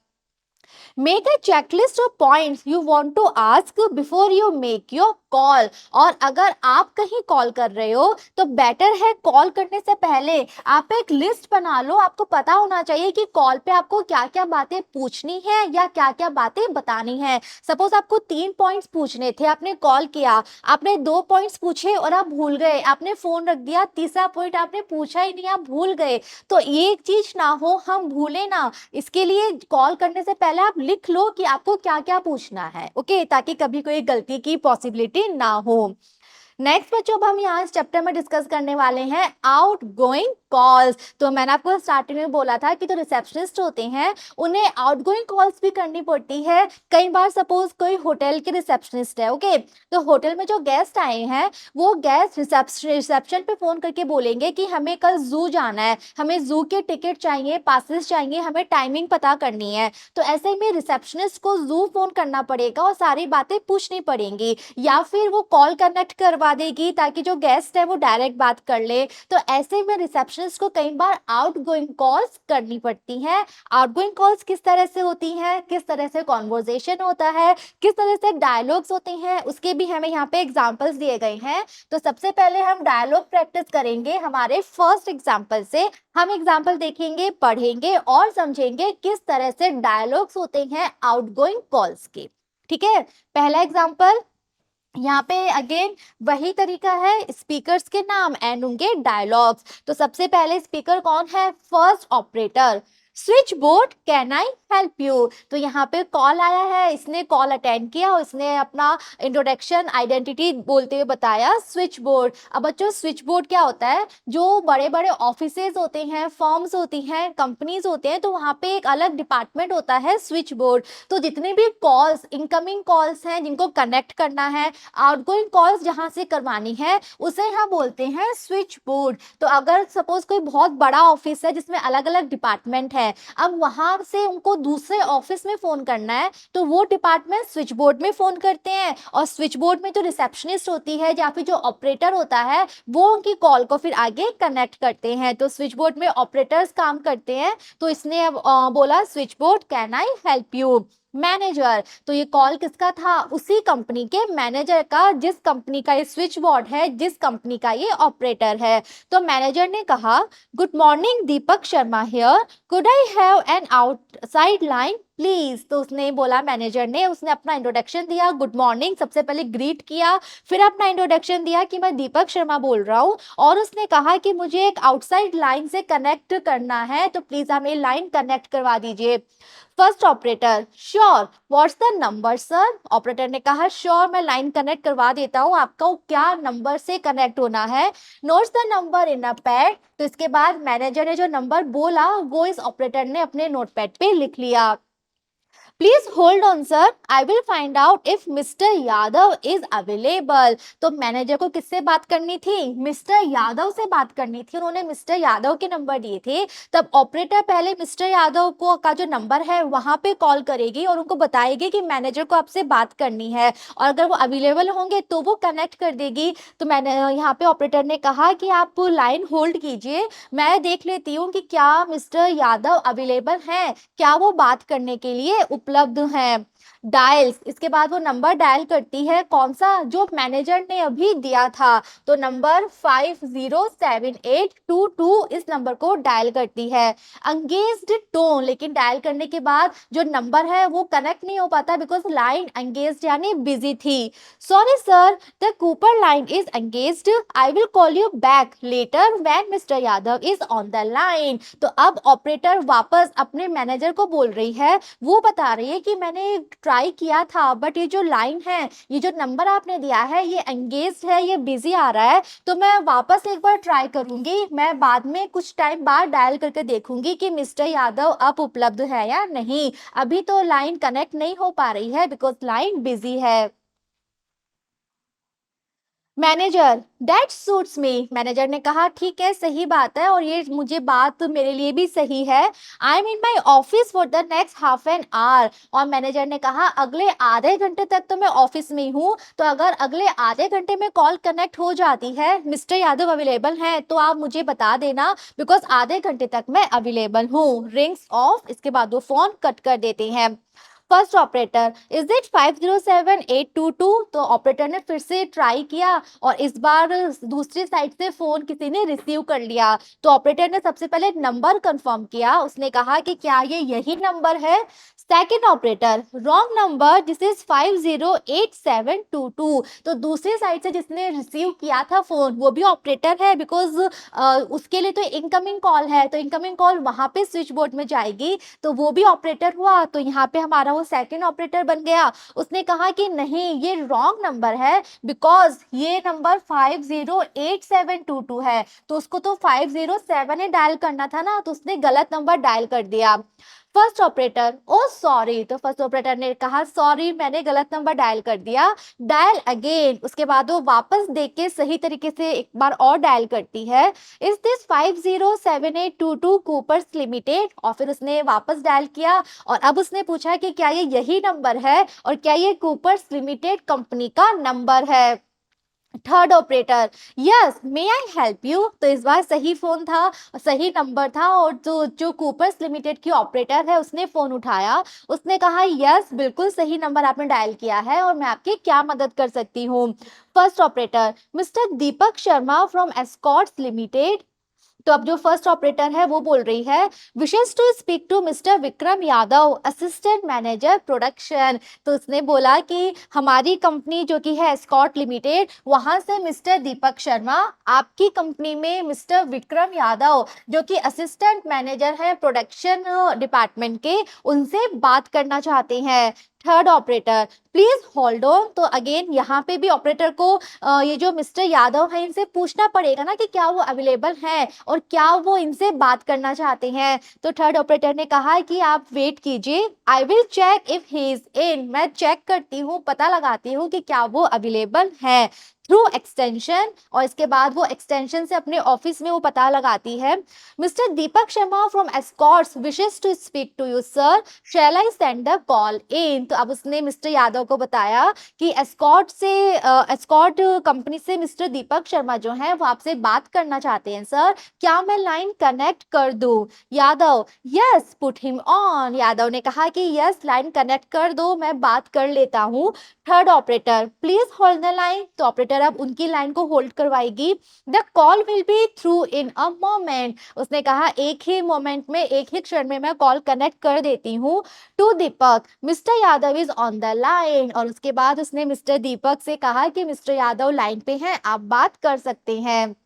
Make a checklist of points you want to ask before you make your call. और अगर आप कहीं कॉल कर रहे हो तो बेटर है कॉल करने से पहले आप एक लिस्ट बना लो, आपको पता होना चाहिए कि कॉल पे आपको क्या क्या बातें पूछनी है या क्या क्या बातें बतानी है। सपोज आपको 3 पॉइंट्स पूछने थे, आपने कॉल किया, आपने 2 पॉइंट्स पूछे और आप भूल गए, आपने फोन रख दिया, तीसरा पॉइंट आपने पूछा ही नहीं, आप भूल गए, तो ये चीज ना हो, हम भूले ना, इसके लिए कॉल करने से पहले आप लिख लो कि आपको क्या क्या पूछना है। ओके, ताकि कभी कोई गलती की पॉसिबिलिटी ना हो। नेक्स्ट बच्चों, अब हम यहाँ इस चैप्टर में डिस्कस करने वाले हैं आउट गोइंग कॉल्स। तो मैंने आपको स्टार्टिंग में बोला था कि जो रिसेप्शनिस्ट होते हैं उन्हें आउट गोइंग कॉल्स भी करनी पड़ती है। कई बार सपोज कोई होटल के रिसेप्शनिस्ट है, ओके, तो होटल में जो गेस्ट आए हैं वो गेस्ट रिसेप्शन पे फोन करके बोलेंगे कि हमें कल जू जाना है, हमें जू के टिकट चाहिए, पासेस चाहिए, हमें टाइमिंग पता करनी है। तो ऐसे में रिसेप्शनिस्ट को जू फोन करना पड़ेगा और सारी बातें पूछनी पड़ेंगी, या फिर वो कॉल कनेक्ट करवा देगी ताकि जो गेस्ट है वो डायरेक्ट बात कर ले। तो ऐसे में रिसेप्शनिस्ट को कई बार आउटगोइंग कॉल्स करनी पड़ती हैं। आउटगोइंग कॉल्स किस तरह से होती हैं, किस तरह से कॉन्वर्जेशन होता है, किस तरह से डायलॉग्स होते हैं, उसके भी हमें यहाँ पे एग्जांपल्स दिए गए हैं। तो सबसे पहले हम डायलॉग प्रैक्टिस करेंगे हमारे फर्स्ट एग्जांपल से। हम एग्जांपल देखेंगे, पढ़ेंगे और समझेंगे किस तरह से डायलॉग्स होते हैं आउटगोइंग कॉल्स के। ठीक है, पहला एग्जांपल यहाँ पे अगेन वही तरीका है, स्पीकर्स के नाम एंड उनके डायलॉग्स। तो सबसे पहले स्पीकर कौन है, first operator, switch board can I help you. तो यहाँ पे कॉल आया है, इसने कॉल अटेंड किया और इसने अपना इंट्रोडक्शन आइडेंटिटी बोलते हुए बताया स्विच बोर्ड। अब बच्चों स्विच बोर्ड क्या होता है, जो बड़े बड़े ऑफिसेज होते हैं, फर्म्स होती हैं, कंपनीज होते हैं, तो वहाँ पे एक अलग डिपार्टमेंट होता है स्विच बोर्ड। तो जितने भी कॉल्स, इनकमिंग कॉल्स हैं जिनको कनेक्ट करना है, आउटगोइंग कॉल्स जहाँ से करवानी है, उसे हम बोलते हैं स्विच बोर्ड। तो अगर सपोज कोई बहुत बड़ा ऑफिस है जिसमें अलग अलग डिपार्टमेंट है, अब वहां से उनको दूसरे ऑफिस में फोन करना है तो वो डिपार्टमेंट स्विच बोर्ड में फोन करते हैं, और स्विच बोर्ड में जो रिसेप्शनिस्ट होती है या फिर जो ऑपरेटर होता है वो उनकी कॉल को फिर आगे कनेक्ट करते हैं। तो स्विच बोर्ड में ऑपरेटर्स काम करते हैं। तो इसने अब बोला switch board can I help you. Manager, तो ये कॉल किसका था, उसी कंपनी के मैनेजर का, जिस कंपनी का ये स्विच बोर्ड है, जिस कंपनी का ये ऑपरेटर है। तो मैनेजर ने कहा good morning Deepak Sharma here, could I have an outside line please. तो उसने बोला, मैनेजर ने, उसने अपना इंट्रोडक्शन दिया, गुड मॉर्निंग सबसे पहले ग्रीट किया, फिर अपना इंट्रोडक्शन दिया कि मैं दीपक शर्मा बोल रहा हूँ, और उसने कहा कि मुझे एक आउटसाइड लाइन से कनेक्ट करना है, तो प्लीज हमें लाइन कनेक्ट करवा दीजिए। First operator, sure what's the number sir. Operator ने कहा श्योर मैं लाइन कनेक्ट करवा देता हूँ, आपको क्या नंबर से कनेक्ट होना है, notes the number in a pad. तो इसके बाद मैनेजर ने जो नंबर बोला वो इस ऑपरेटर ने अपने नोटपैड पे लिख लिया। Please hold on sir, I will find out if mister Yadav is available. तो मैनेजर को किससे बात करनी थी, मिस्टर यादव से बात करनी थी, उन्होंने मिस्टर यादव के नंबर दिए थे। तब ऑपरेटर पहले मिस्टर यादव को का जो नंबर है वहां पे कॉल करेगी और उनको बताएगी कि मैनेजर को आपसे बात करनी है, और अगर वो अवेलेबल होंगे तो वो कनेक्ट कर देगी। तो मैंने यहाँ पे ऑपरेटर ने कहा कि आप लाइन होल्ड कीजिए, मैं देख लेती हूँ कि क्या मिस्टर यादव अवेलेबल हैं, क्या वो बात करने के लिए उपलब्ध हैं। डायल्स, इसके बाद वो नंबर डायल करती है, कौन सा, जो मैनेजर ने अभी दिया था, तो नंबर 507822 इस नंबर को डायल करती है। एंगेज्ड टोन, लेकिन डायल करने के बाद जो नंबर है वो कनेक्ट नहीं हो पाता बिकॉज लाइन एंगेज्ड यानी बिजी थी। Sorry sir, the Cooper line is engaged, I will call you back later when mister Yadav is on the line. तो अब ऑपरेटर वापस अपने मैनेजर को बोल रही है, वो बता रही है कि मैंने ट्राई किया था बट ये जो लाइन है, ये जो नंबर आपने दिया है ये एंगेज्ड है, ये बिजी आ रहा है, तो मैं वापस एक बार ट्राई करूंगी, मैं बाद में कुछ टाइम बाद डायल करके देखूंगी कि मिस्टर यादव अब उपलब्ध है या नहीं, अभी तो लाइन कनेक्ट नहीं हो पा रही है बिकॉज लाइन बिजी है। Manager, that suits me, manager ने कहा ठीक है, सही बात है और ये मुझे बात मेरे लिए भी सही है। I am in my office for the next half an hour, और मैनेजर ने कहा अगले आधे घंटे तक तो मैं ऑफिस में ही हूँ, तो अगर अगले आधे घंटे में कॉल कनेक्ट हो जाती है, मिस्टर यादव अवेलेबल हैं, तो आप मुझे बता देना बिकॉज आधे घंटे तक मैं अवेलेबल हूँ। रिंग्स ऑफ, इसके बाद वो फोन कट कर देते हैं। फर्स्ट ऑपरेटर, इज इट 507822, तो ऑपरेटर ने फिर से ट्राई किया और इस बार दूसरी साइड से फोन किसी ने रिसीव कर लिया, तो ऑपरेटर ने सबसे पहले नंबर कंफर्म किया, उसने कहा कि क्या ये यही नंबर है। Second operator, wrong number, this is 508722, तो दूसरी साइड से जिसने रिसीव किया था फोन वो भी ऑपरेटर है बिकॉज उसके लिए तो इनकमिंग कॉल है, तो इनकमिंग कॉल वहां पे स्विच बोर्ड में जाएगी, तो वो भी ऑपरेटर हुआ, तो यहाँ पे हमारा वो सेकंड ऑपरेटर बन गया। उसने कहा कि नहीं ये रॉन्ग नंबर है बिकॉज ये नंबर 508722 है, तो उसको तो 507 ही डायल करना था ना, तो उसने गलत नंबर डायल कर दिया। फर्स्ट ऑपरेटर, ओ सॉरी, तो फर्स्ट ऑपरेटर ने कहा सॉरी मैंने गलत नंबर डायल कर दिया, डायल अगेन, उसके बाद वो वापस देख के सही तरीके से एक बार और डायल करती है, इज दिस 507822 कूपर्स लिमिटेड, और फिर उसने वापस डायल किया और अब उसने पूछा कि क्या ये यही नंबर है और क्या ये कूपर्स लिमिटेड कंपनी का नंबर है। Third operator, yes may I help you, तो इस बार सही फोन था, सही नंबर था, और जो जो कूपर्स लिमिटेड की ऑपरेटर है उसने फोन उठाया, उसने कहा यस बिल्कुल सही नंबर आपने डायल किया है और मैं आपकी क्या मदद कर सकती हूँ। First operator, mister Deepak Sharma from Escorts limited, तो अब जो फर्स्ट ऑपरेटर है वो बोल रही है, wishes to speak to mister Vikram Yadav assistant manager production, तो उसने बोला कि हमारी कंपनी जो कि है एस्कॉर्ट लिमिटेड, वहां से मिस्टर दीपक शर्मा आपकी कंपनी में मिस्टर विक्रम यादव जो कि असिस्टेंट मैनेजर है प्रोडक्शन डिपार्टमेंट के, उनसे बात करना चाहते हैं। Third operator, please hold on, तो अगेन यहाँ पे भी ऑपरेटर को ये जो मिस्टर यादव है इनसे पूछना पड़ेगा ना कि क्या वो अवेलेबल हैं और क्या वो इनसे बात करना चाहते हैं, तो थर्ड ऑपरेटर ने कहा कि आप वेट कीजिए, I will check if he is in, मैं चेक करती हूँ, पता लगाती हूँ कि क्या वो अवेलेबल है थ्रू एक्सटेंशन, और इसके बाद वो एक्सटेंशन से अपने ऑफिस में वो पता लगाती है। Mister Deepak Sharma from Escorts wishes to speak to you sir, shall I send a call in, तो अब उसने मिस्टर यादव को बताया कि एस्कॉर्ट से एस्कॉर्ट कंपनी से मिस्टर दीपक शर्मा जो है वो आपसे बात करना चाहते हैं सर, क्या मैं लाइन कनेक्ट कर दूं। Yadav, yes put him on, Yadav ने कहा कि यस लाइन कनेक्ट कर दो, मैं बात कर लेता हूँ। Third operator, please hold the line, तो ऑपरेटर अब उनकी लाइन को होल्ड करवाएगी। The call will be through in a moment, उसने कहा एक ही मोमेंट में, एक ही क्षण में मैं कॉल कनेक्ट कर देती हूँ। To Deepak, mister Yadav is on the line, और उसके बाद उसने मिस्टर दीपक से कहा कि मिस्टर यादव लाइन पे हैं, आप बात कर सकते हैं।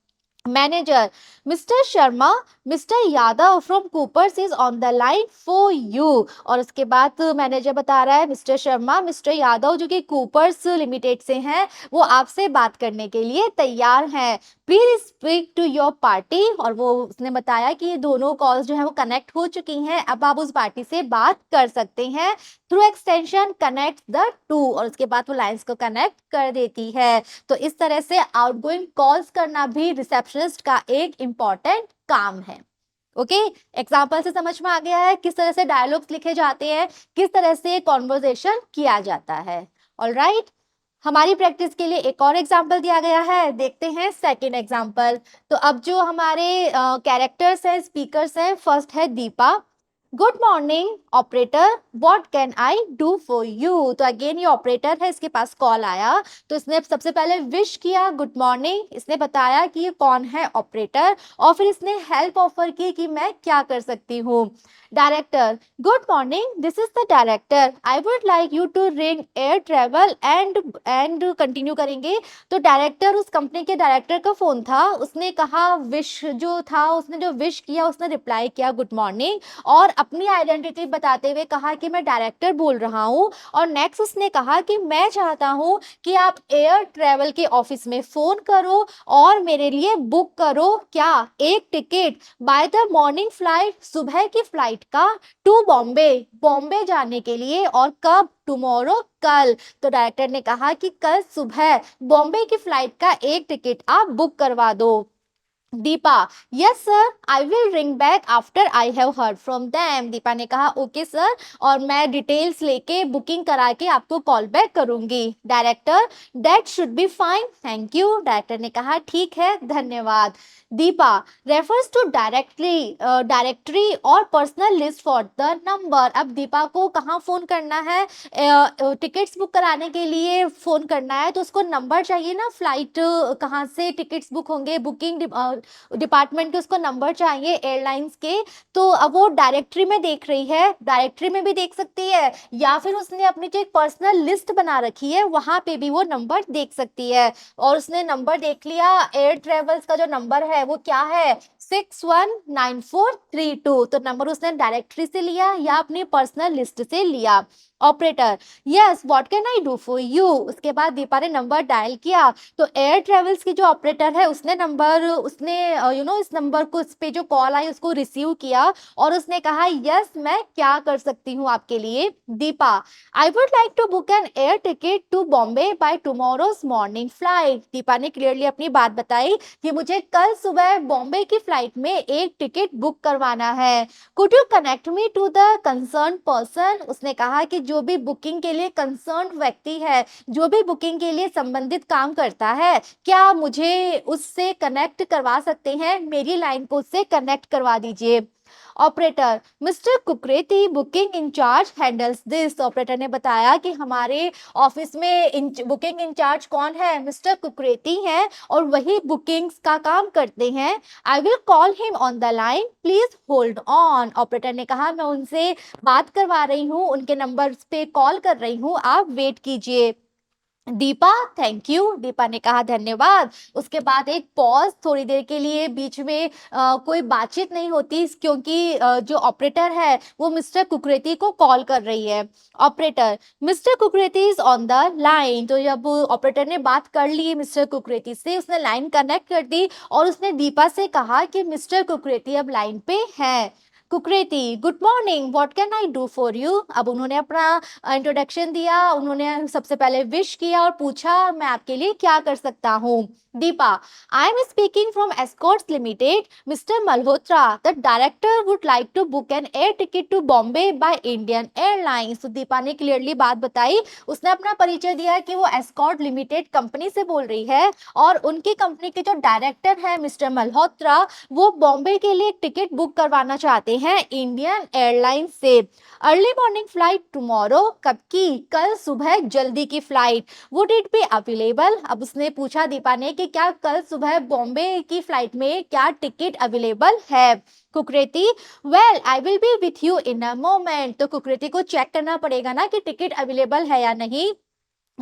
Manager, mister Sharma, mister Yadav from Coopers is on the line for you, और उसके बाद मैनेजर बता रहा है मिस्टर शर्मा, मिस्टर यादव जो कि कूपर्स लिमिटेड से हैं वो आपसे बात करने के लिए तैयार हैं, please speak to your party, और वो उसने बताया कि ये दोनों कॉल्स जो है वो कनेक्ट हो चुकी हैं, अब आप उस पार्टी से बात कर सकते हैं through extension connect the two, और उसके बाद वो लाइंस को कनेक्ट कर देती है। तो इस तरह से आउटगोइंग कॉल्स करना भी रिसेप्शनिस्ट का एक इम्पॉर्टेंट काम है। ओके, एग्जाम्पल से समझ में आ गया है किस तरह से डायलॉग्स लिखे जाते हैं, किस तरह से कॉन्वर्जेशन किया जाता है। ऑलराइट, हमारी प्रैक्टिस के लिए एक और एग्जाम्पल दिया गया है, देखते हैं सेकेंड एग्जाम्पल। तो अब जो हमारे कैरेक्टर्स हैं, स्पीकर्स हैं, फर्स्ट है Deepa, good morning operator, what can I do for you. तो अगेन ये ऑपरेटर है, इसके पास कॉल आया तो इसने सबसे पहले विश किया गुड मॉर्निंग, इसने बताया कि ये कौन है ऑपरेटर, और फिर इसने हेल्प ऑफर की कि मैं क्या कर सकती हूँ। Director, good morning, this is the director, I would like you to ring air travel and continue करेंगे। तो डायरेक्टर, उस कंपनी के डायरेक्टर का फोन था, उसने कहा विश जो था, उसने जो विश किया उसने रिप्लाई किया गुड मॉर्निंग, और अपनी आइडेंटिटी बताते हुए कहा कि मैं डायरेक्टर बोल रहा हूँ। और नेक्स्ट उसने कहा कि मैं चाहता हूँ कि आप एयर ट्रेवल के ऑफिस में फोन करो और मेरे लिए बुक करो क्या, एक ticket by the morning flight, सुबह की फ्लाइट का, टू बॉम्बे, बॉम्बे जाने के लिए, और कब, टुमारो, कल। तो डायरेक्टर ने कहा कि कल सुबह बॉम्बे की फ्लाइट का एक टिकट आप बुक करवा दो। Deepa, yes sir, I will ring back after I have heard from them. Deepa ने कहा ओके सर, और मैं डिटेल्स लेके बुकिंग करा के आपको कॉल बैक करूंगी। Director, that should be fine, thank you. Director ने कहा ठीक है, धन्यवाद। दीपा रेफर्स टू डायरेक्टरी और personal list for the number. अब दीपा को कहाँ फोन करना है, टिकट्स बुक कराने के लिए फोन करना है, तो उसको नंबर चाहिए ना, फ्लाइट कहाँ से टिकट्स बुक होंगे, बुकिंग डिपार्टमेंट के उसको नंबर चाहिए एयरलाइंस के। तो अब वो डायरेक्टरी में देख रही है, डायरेक्टरी में भी देख सकती है, या फिर उसने अपनी जो एक पर्सनल लिस्ट बना रखी है वहां पे भी वो नंबर देख सकती है। और उसने नंबर देख लिया, एयर ट्रेवल्स का जो नंबर है वो क्या है, 619432। तो नंबर उसने डायरेक्टरी से लिया या अपनी पर्सनल लिस्ट से लिया। Operator, yes what can I do for you. उसके बाद दीपा ने नंबर डायल किया, तो एयर ट्रेवल्स की जो ऑपरेटर है उसने इस नंबर को, इस पे जो कॉल आई उसको रिसीव किया, और उसने कहा यस मैं क्या कर सकती हूँ आपके लिए। Deepa, I would like to book an air ticket to Bombay by tomorrow's morning flight. Deepa ने क्लियरली अपनी बात बताई कि मुझे कल सुबह बॉम्बे की फ्लाइट में एक टिकट बुक करवाना है। Could you connect me to the concern person. उसने कहा कि जो भी बुकिंग के लिए कंसर्न व्यक्ति है, जो भी बुकिंग के लिए संबंधित काम करता है, क्या मुझे उससे कनेक्ट करवा सकते हैं, मेरी लाइन को उससे कनेक्ट करवा दीजिए। Operator, mister Kukreti booking incharge handles this. Operator ने बताया कि हमारे ऑफिस में बुकिंग इंचार्ज कौन है, मिस्टर कुकरेती हैं, और वही बुकिंग्स का काम करते हैं। I will call him on the line, please hold on. Operator ने कहा मैं उनसे बात करवा रही हूँ, उनके नंबर पे कॉल कर रही हूँ, आप वेट कीजिए। Deepa, thank you. दीपा ने कहा धन्यवाद। उसके बाद एक पॉज, थोड़ी देर के लिए बीच में कोई बातचीत नहीं होती, क्योंकि जो ऑपरेटर है वो मिस्टर कुकरेती को कॉल कर रही है। Operator, mister Kukreti is on the line. तो जब ऑपरेटर ने बात कर ली मिस्टर कुकरेती से, उसने लाइन कनेक्ट कर दी, और उसने दीपा से कहा कि मिस्टर कुकरेती अब लाइन पे है। Kukreti, good morning, what can I do for you. अब उन्होंने अपना इंट्रोडक्शन दिया, उन्होंने सबसे पहले विश किया और पूछा मैं आपके लिए क्या कर सकता हूँ। Deepa, I am speaking from Escorts limited, mister Malhotra, the director would like to book an air ticket to Bombay by Indian Airlines. तो दीपा ने क्लियरली बात बताई, उसने अपना परिचय दिया कि वो एस्कॉर्ट लिमिटेड कंपनी से बोल रही है, और उनकी कंपनी के जो डायरेक्टर है मिस्टर मल्होत्रा, वो बॉम्बे के लिए टिकट बुक करवाना चाहते हैं इंडियन एयरलाइंस से। अर्ली मॉर्निंग फ्लाइट टुमारो, कब की, कल सुबह जल्दी की flight. Would it be available. अब उसने पूछा दीपा ने कि क्या कल सुबह बॉम्बे की फ्लाइट में क्या टिकट अवेलेबल है। Kukreti, well I will be with you in a moment. तो कुकरेती को चेक करना पड़ेगा ना कि टिकट अवेलेबल है या नहीं,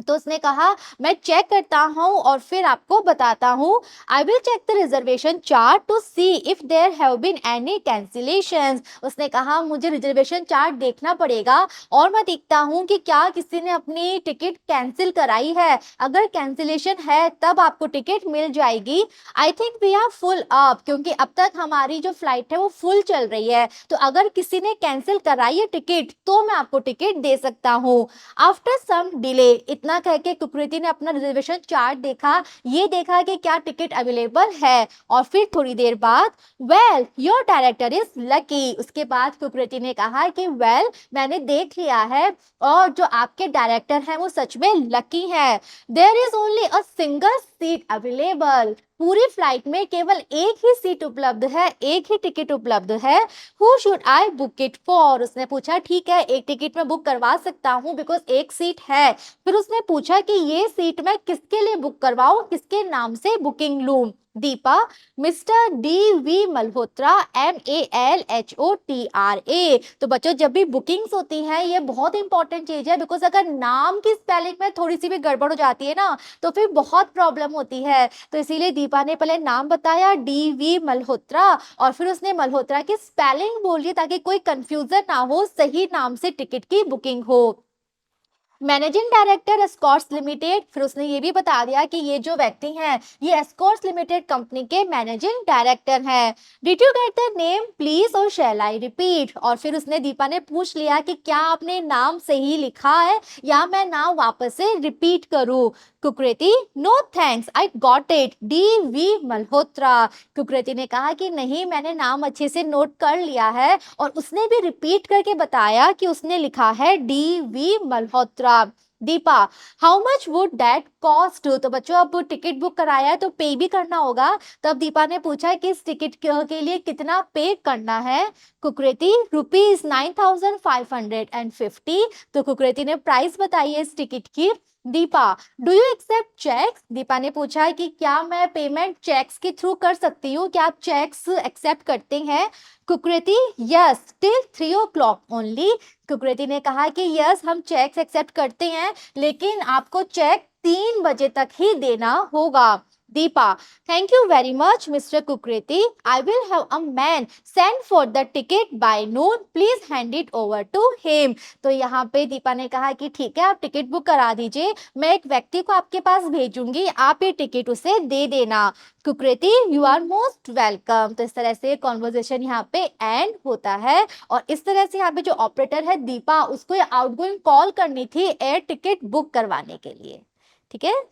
तो उसने कहा मैं चेक करता हूँ और फिर आपको बताता हूँ। I will check the reservation chart to see if there have been any cancellations. उसने कहा मुझे रिजर्वेशन चार्ट देखना पड़ेगा, और मैं देखता हूँ कि क्या किसी ने अपनी टिकट कैंसिल कराई है, अगर कैंसिलेशन है तब आपको टिकट मिल जाएगी। I think we are full up, क्योंकि अब तक हमारी जो फ्लाइट है वो फुल चल रही है, तो अगर किसी ने कैंसिल कराई है टिकट तो मैं आपको टिकट दे सकता हूँ। आफ्टर सम डिले, इतना कह के कुकरेती ने अपना रिजर्वेशन चार्ट देखा, ये देखा कि क्या टिकट अवेलेबल है, और फिर थोड़ी देर बाद well your director is lucky. उसके बाद कुकरेती ने कहा कि वेल मैंने देख लिया है, और जो आपके डायरेक्टर हैं वो सच में लकी हैं। There is only a single seat available, पूरी फ्लाइट में केवल एक ही सीट उपलब्ध है, एक ही टिकट उपलब्ध है, who should I book it for. उसने पूछा ठीक है, एक टिकट मैं बुक करवा सकता हूँ बिकॉज एक सीट है। फिर उसने पूछा कि ये सीट मैं किसके लिए बुक करवाऊं, किसके नाम से बुकिंग लूं। Deepa, mister D Malhotra, MALHOTRA। तो बच्चों जब भी बुकिंग्स होती हैं ये बहुत इंपॉर्टेंट चीज है, बिकॉज अगर नाम की स्पेलिंग में थोड़ी सी भी गड़बड़ हो जाती है ना तो फिर बहुत प्रॉब्लम होती है। तो इसीलिए दीपा ने पहले नाम बताया DV मल्होत्रा, और फिर उसने मल्होत्रा की स्पेलिंग बोली ताकि कोई कंफ्यूजन ना हो, सही नाम से टिकट की बुकिंग हो। मैनेजिंग डायरेक्टर एस्कॉर्ट्स लिमिटेड, फिर उसने ये भी बता दिया कि ये जो व्यक्ति हैं ये एस्कॉर्ट्स लिमिटेड कंपनी के मैनेजिंग डायरेक्टर हैं। Did you get the name please और शैल आई रिपीट। और फिर उसने दीपा ने पूछ लिया कि क्या आपने नाम सही लिखा है या मैं नाम वापस से रिपीट करूं। Kukriti, no thanks, I got it, DV Malhotra. Kukriti ने कहा कि नहीं, मैंने नाम अच्छे से नोट कर लिया है, और उसने भी रिपीट करके बताया कि उसने लिखा है DV Malhotra. Deepa, how much would that cost. तो बच्चों अब टिकट बुक कराया है तो पे भी करना होगा। तब दीपा ने पूछा कि इस टिकट के लिए कितना पे करना है। कुकृति, ₹9,550। तो कुकृति ने प्राइस बताई है इस टिकट की। Deepa, do you accept cheques. Deepa ने पूछा है कि क्या मैं पेमेंट चेक्स के थ्रू कर सकती हूँ, क्या आप चेक्स एक्सेप्ट करते हैं। कुकृति, यस, टिल 3 o'clock ओनली। कुकृति ने कहा कि यस, हम चेक्स एक्सेप्ट करते हैं, लेकिन आपको चेक 3 बजे तक ही देना होगा। Deepa, thank you very much mister Kukriti, I will have a man send for the ticket by noon, please hand it over to him. तो यहाँ पे दीपा ने कहा कि ठीक है, आप टिकट बुक करा दीजिए, मैं एक व्यक्ति को आपके पास भेजूंगी, आप ये टिकट उसे दे देना। कुकृति, यू आर मोस्ट वेलकम। तो इस तरह से कॉन्वर्जेशन यहाँ पे एंड होता है, और इस तरह से यहाँ पे जो ऑपरेटर है दीपा, उसको आउटगोइंग कॉल करनी थी एयर टिकट बुक करवाने के लिए। ठीक है।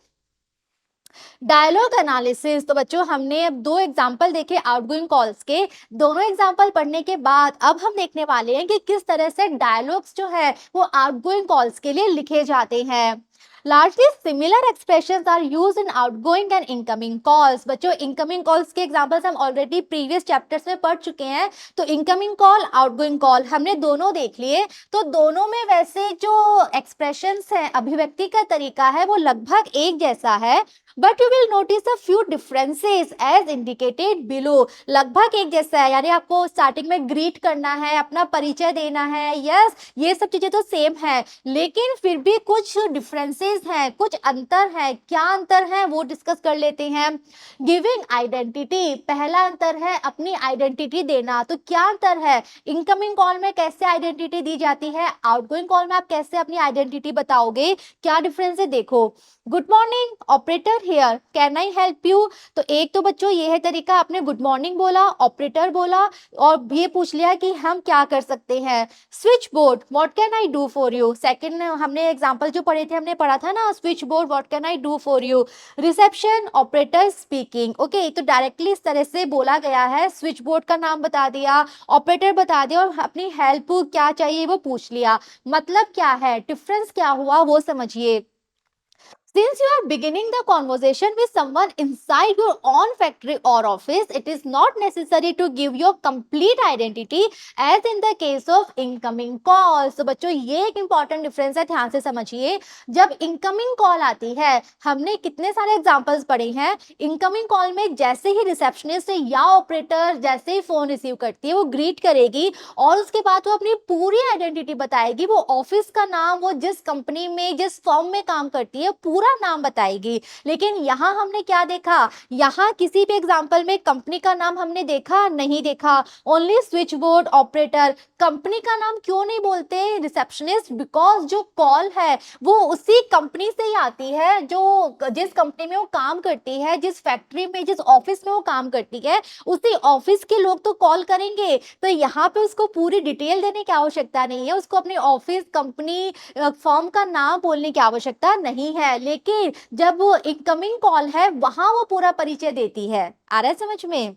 डायलॉग एनालिसिस, तो बच्चों हमने अब 2 एग्जाम्पल देखे आउटगोइंग कॉल्स के। दोनों एग्जाम्पल पढ़ने के बाद अब हम देखने वाले हैं कि किस तरह से डायलॉग्स जो है वो आउटगोइंग कॉल्स के लिए लिखे जाते हैं। Largely similar expressions are used in outgoing and incoming calls। बच्चों incoming calls के एग्जाम्पल्स हम ऑलरेडी प्रीवियस चैप्टर्स में पढ़ चुके हैं, तो incoming कॉल, आउटगोइंग कॉल हमने दोनों देख लिए। तो दोनों में वैसे जो एक्सप्रेशंस हैं, अभिव्यक्ति का तरीका है, वो लगभग एक जैसा है, but you will notice a few differences as indicated below. लगभग एक जैसा है, यानी आपको स्टार्टिंग में ग्रीट करना है, अपना परिचय देना है, यस, ये सब चीजें तो सेम है, लेकिन फिर भी कुछ डिफरेंसेस हैं, कुछ अंतर है। क्या अंतर है वो डिस्कस कर लेते हैं। गिविंग आइडेंटिटी, पहला अंतर है अपनी आइडेंटिटी देना। तो क्या अंतर है, इनकमिंग कॉल में कैसे आइडेंटिटी दी जाती है, आउटगोइंग कॉल में आप कैसे अपनी आइडेंटिटी बताओगे, क्या डिफरेंस है देखो। Good morning, operator here, can I help you. तो एक तो बच्चों ये है तरीका, आपने गुड मॉर्निंग बोला, ऑपरेटर बोला, और ये पूछ लिया कि हम क्या कर सकते हैं। Switch board, what can I do for you. Second हमने एग्जांपल जो पढ़े थे, हमने पढ़ा था ना, switch board, what can I do for you. Reception, operator speaking. Okay, तो डायरेक्टली इस तरह से बोला गया है, स्विच बोर्ड का नाम बता दिया, ऑपरेटर बता दिया, और अपनी हेल्प क्या चाहिए वो पूछ लिया। मतलब क्या है, डिफरेंस क्या हुआ वो समझिए। Since you are beginning the conversation with someone inside your own factory or office, it is not necessary to give your complete identity as in the case of incoming calls। तो बच्चों ये एक important difference है, ध्यान से समझिए। जब incoming call आती है, हमने कितने सारे examples पढ़े हैं, incoming call में जैसे ही रिसेप्शनिस्ट या ऑपरेटर जैसे ही फोन रिसीव करती है वो ग्रीट करेगी, और उसके बाद वो अपनी पूरी आइडेंटिटी बताएगी, वो ऑफिस का नाम, वो जिस कंपनी में जिस फॉर्म में काम करती है पूरा नाम बताएगी। लेकिन यहाँ हमने क्या देखा, यहाँ किसी भी एग्जांपल में कंपनी का नाम हमने देखा नहीं देखा, only switch board, operator. Company का नाम क्यों नहीं बोलते रिसेप्शनिस्ट, बिकॉज जो कॉल है वो उसी कंपनी से ही आती है, जो जिस कंपनी में वो काम करती है, जिस फैक्ट्री में, जिस ऑफिस में वो काम करती है, उसी ऑफिस के लोग तो कॉल करेंगे। तो यहाँ पे उसको पूरी डिटेल देने की आवश्यकता नहीं है, उसको अपने ऑफिस, कंपनी, फर्म का नाम बोलने की आवश्यकता नहीं है। लेकिन जब वो इनकमिंग कॉल है वहां वो पूरा परिचय देती है। आ रहा है समझ में।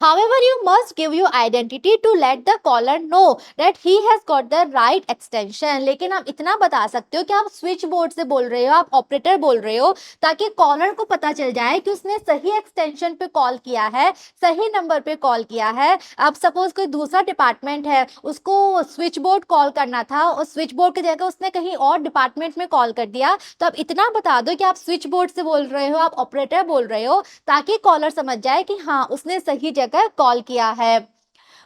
However, you must give your identity to let the caller know that he has got the right extension. लेकिन आप इतना बता सकते हो कि आप स्विच बोर्ड से बोल रहे हो, आप ऑपरेटर बोल रहे हो, ताकि कॉलर को पता चल जाए कि उसने सही एक्सटेंशन पे कॉल किया है, सही नंबर पे कॉल किया है। अब सपोज कोई दूसरा डिपार्टमेंट है, उसको स्विच बोर्ड कॉल करना था और स्विच बोर्ड की जगह उसने कहीं और डिपार्टमेंट में कॉल कर दिया, तो अब इतना बता दो कि आप स्विच बोर्ड से बोल रहे हो, आप ऑपरेटर बोल रहे हो, ताकि कॉलर समझ जाए कि हाँ उसने सही जगह कॉल किया है।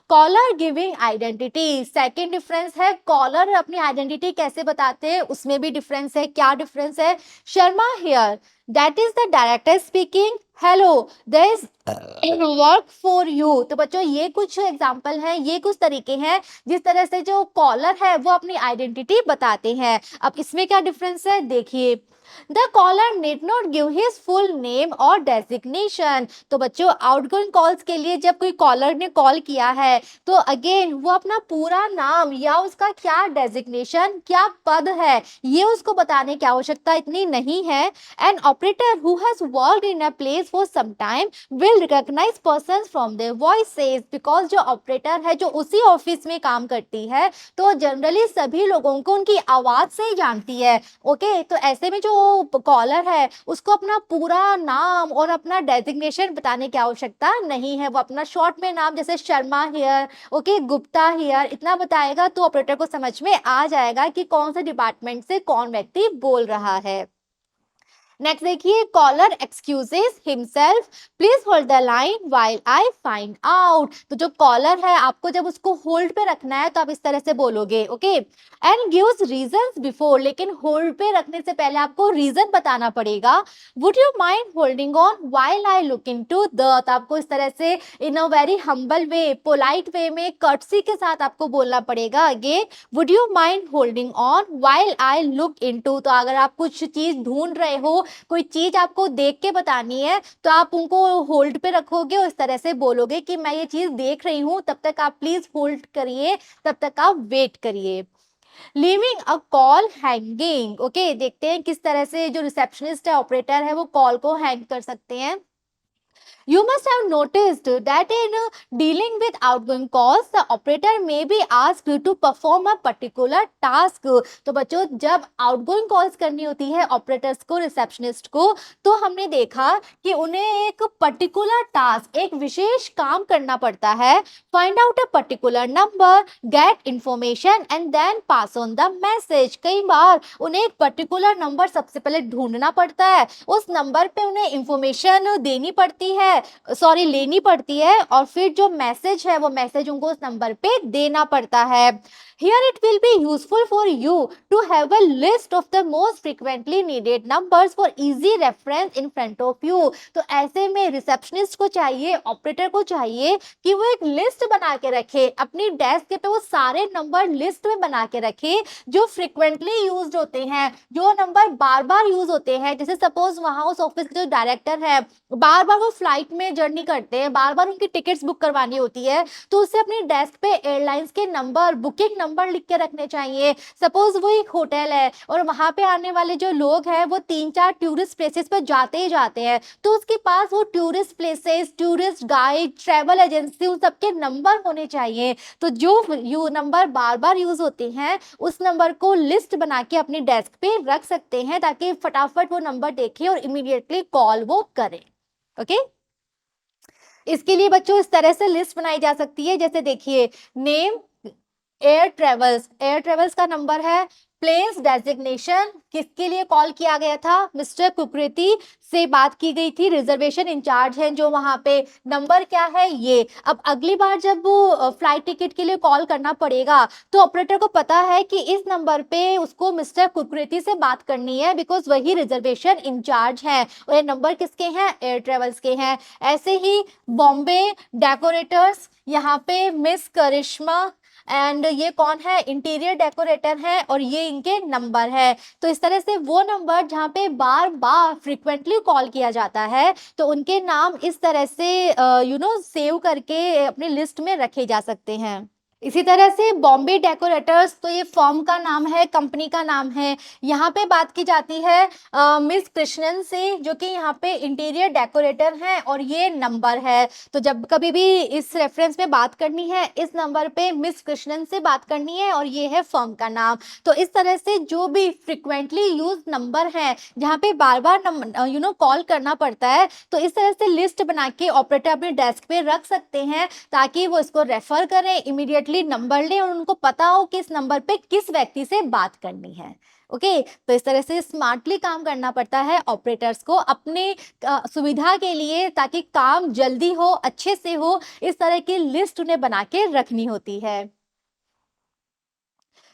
Caller giving identity, second difference है, कॉलर अपनी आइडेंटिटी कैसे बताते हैं उसमें भी डिफरेंस है। क्या डिफरेंस है? Sharma here, that is the director speaking, hello there is work for you. तो बच्चों ये कुछ एग्जाम्पल हैं, ये कुछ तरीके हैं जिस तरह से जो कॉलर है वो अपनी आइडेंटिटी बताते हैं। अब इसमें क्या डिफरेंस है देखिए, the caller need not give his full name और डेजिग्नेशन। तो बच्चों आउटगोइंग कॉल्स के लिए जब कोई कॉलर ने कॉल किया है तो अगेन वो अपना पूरा नाम या उसका क्या डेजिग्नेशन, क्या पद है, ये उसको बताने की आवश्यकता इतनी नहीं है। An operator who has worked in a place for some time will recognise persons from their voices, because जो ऑपरेटर है जो उसी ऑफिस में काम करती है तो जनरली सभी लोगों को उनकी आवाज से ही जानती है। ओके, तो ऐसे में जो कॉलर है उसको अपना पूरा नाम और अपना डेजिग्नेशन बताने की आवश्यकता नहीं है। वो अपना शॉर्ट में नाम जैसे Sharma here, okay, Gupta here, इतना बताएगा तो ऑपरेटर को समझ में आ जाएगा कि कौन से डिपार्टमेंट से कौन व्यक्ति बोल रहा है। नेक्स्ट देखिए, caller excuses himself, please hold the line while I find out. तो जो कॉलर है आपको जब उसको होल्ड पे रखना है तो आप इस तरह से बोलोगे, okay. And gives reasons before, लेकिन होल्ड पे रखने से पहले आपको रीजन बताना पड़ेगा। Would you mind holding on while I look into the, तो आपको इस तरह से in a very humble way, polite way में, कर्टसी के साथ आपको बोलना पड़ेगा। Again, would you mind holding on while I look into, तो अगर आप कुछ चीज ढूंढ रहे हो, कोई चीज आपको देख के बतानी है, तो आप उनको होल्ड पे रखोगे और इस तरह से बोलोगे कि मैं ये चीज देख रही हूँ, तब तक आप प्लीज होल्ड करिए, तब तक आप वेट करिए। Leaving a call hanging, okay, देखते हैं किस तरह से जो रिसेप्शनिस्ट है, ऑपरेटर है, वो कॉल को हैंग कर सकते हैं। You must have noticed that in dealing with outgoing calls, the operator may be asked to perform a particular task. तो बच्चों जब outgoing calls करनी होती है ऑपरेटर्स को, रिसेप्शनिस्ट को, तो हमने देखा कि उन्हें एक पर्टिकुलर टास्क, एक विशेष काम करना पड़ता है। Find out a particular number, get information and then pass on the message. कई बार उन्हें एक पर्टिकुलर नंबर सबसे पहले ढूंढना पड़ता है, उस नंबर पे उन्हें इंफॉर्मेशन देनी पड़ती है, सॉरी लेनी पड़ती है, और फिर जो मैसेज है वो मैसेज उनको उस नंबर पे देना पड़ता है। Here it will be useful for you to have a list of the most frequently needed numbers for easy reference in front of you। तो ऐसे में रिसेप्शनिस्ट को चाहिए, ऑपरेटर को चाहिए कि वो एक लिस्ट बना के रखे अपनी डेस्क पे, वो सारे नंबर लिस्ट में बना के रखे जो फ्रिक्वेंटली यूज होते हैं, जो नंबर बार बार यूज होते हैं। जैसे सपोज वहां उस ऑफिस के जो डायरेक्टर है बार बार वो फ्लाइट में जर्नी करते हैं, बार बार उनकी टिकट्स बुक करवानी होती है, तो उसे अपनी डेस्क पे एयरलाइंस के नंबर, बुकिंग नंबर लिख के रखने चाहिए। सपोज वो एक होटल है और वहां पे आने वाले जो लोग हैं वो 3-4 टूरिस्ट प्लेसेस पर जाते ही जाते हैं, तो उसके पास वो tourist places, tourist guide, travel agency, उन सबके नंबर होने चाहिए। तो जो नंबर बार बार यूज होते हैं उस नंबर को लिस्ट बना के अपनी डेस्क पे रख सकते हैं, ताकि फटाफट वो नंबर देखे और इमीडिएटली कॉल वो करें। ओके, इसके लिए बच्चों इस तरह से लिस्ट बनाई जा सकती है, जैसे देखिए, नेम एयर ट्रेवल्स का नंबर है, प्लेस डेजिग्नेशन, किसके लिए कॉल किया गया था, मिस्टर कुकरेती से बात की गई थी, रिजर्वेशन इंचार्ज हैं जो वहां पे, नंबर क्या है ये। अब अगली बार जब वो फ्लाइट टिकट के लिए कॉल करना पड़ेगा तो ऑपरेटर को पता है कि इस नंबर पे उसको मिस्टर कुकरेती से बात करनी है, बिकॉज वही रिजर्वेशन इंचार्ज है और ये नंबर किसके हैं, एयर ट्रेवल्स के हैं। ऐसे ही बॉम्बे डेकोरेटर्स, यहाँ पे मिस करिश्मा, एंड ये कौन है, इंटीरियर डेकोरेटर है, और ये इनके नंबर है। तो इस तरह से वो नंबर जहाँ पे बार बार फ्रिक्वेंटली कॉल किया जाता है तो उनके नाम इस तरह से सेव करके अपनी लिस्ट में रखे जा सकते हैं। इसी तरह से बॉम्बे डेकोरेटर्स, तो ये फर्म का नाम है, कंपनी का नाम है। यहाँ पे बात की जाती है मिस कृष्णन से, जो कि यहाँ पे इंटीरियर डेकोरेटर हैं, और ये नंबर है। तो जब कभी भी इस रेफरेंस में बात करनी है, इस नंबर पे मिस कृष्णन से बात करनी है, और ये है फर्म का नाम। तो इस तरह से जो भी फ्रिक्वेंटली यूज नंबर है, जहाँ पे बार बार कॉल करना पड़ता है, तो इस तरह से लिस्ट बना के ऑपरेटर अपने डेस्क पे रख सकते हैं, ताकि वो इसको रेफर करें, इमीडिएटली नंबर लें, और उनको पता हो कि इस नंबर पे किस व्यक्ति से बात करनी है। ओके, तो इस तरह से स्मार्टली काम करना पड़ता है ऑपरेटर्स को अपने सुविधा के लिए, ताकि काम जल्दी हो, अच्छे से हो। इस तरह की लिस्ट उन्हें बना के रखनी होती है।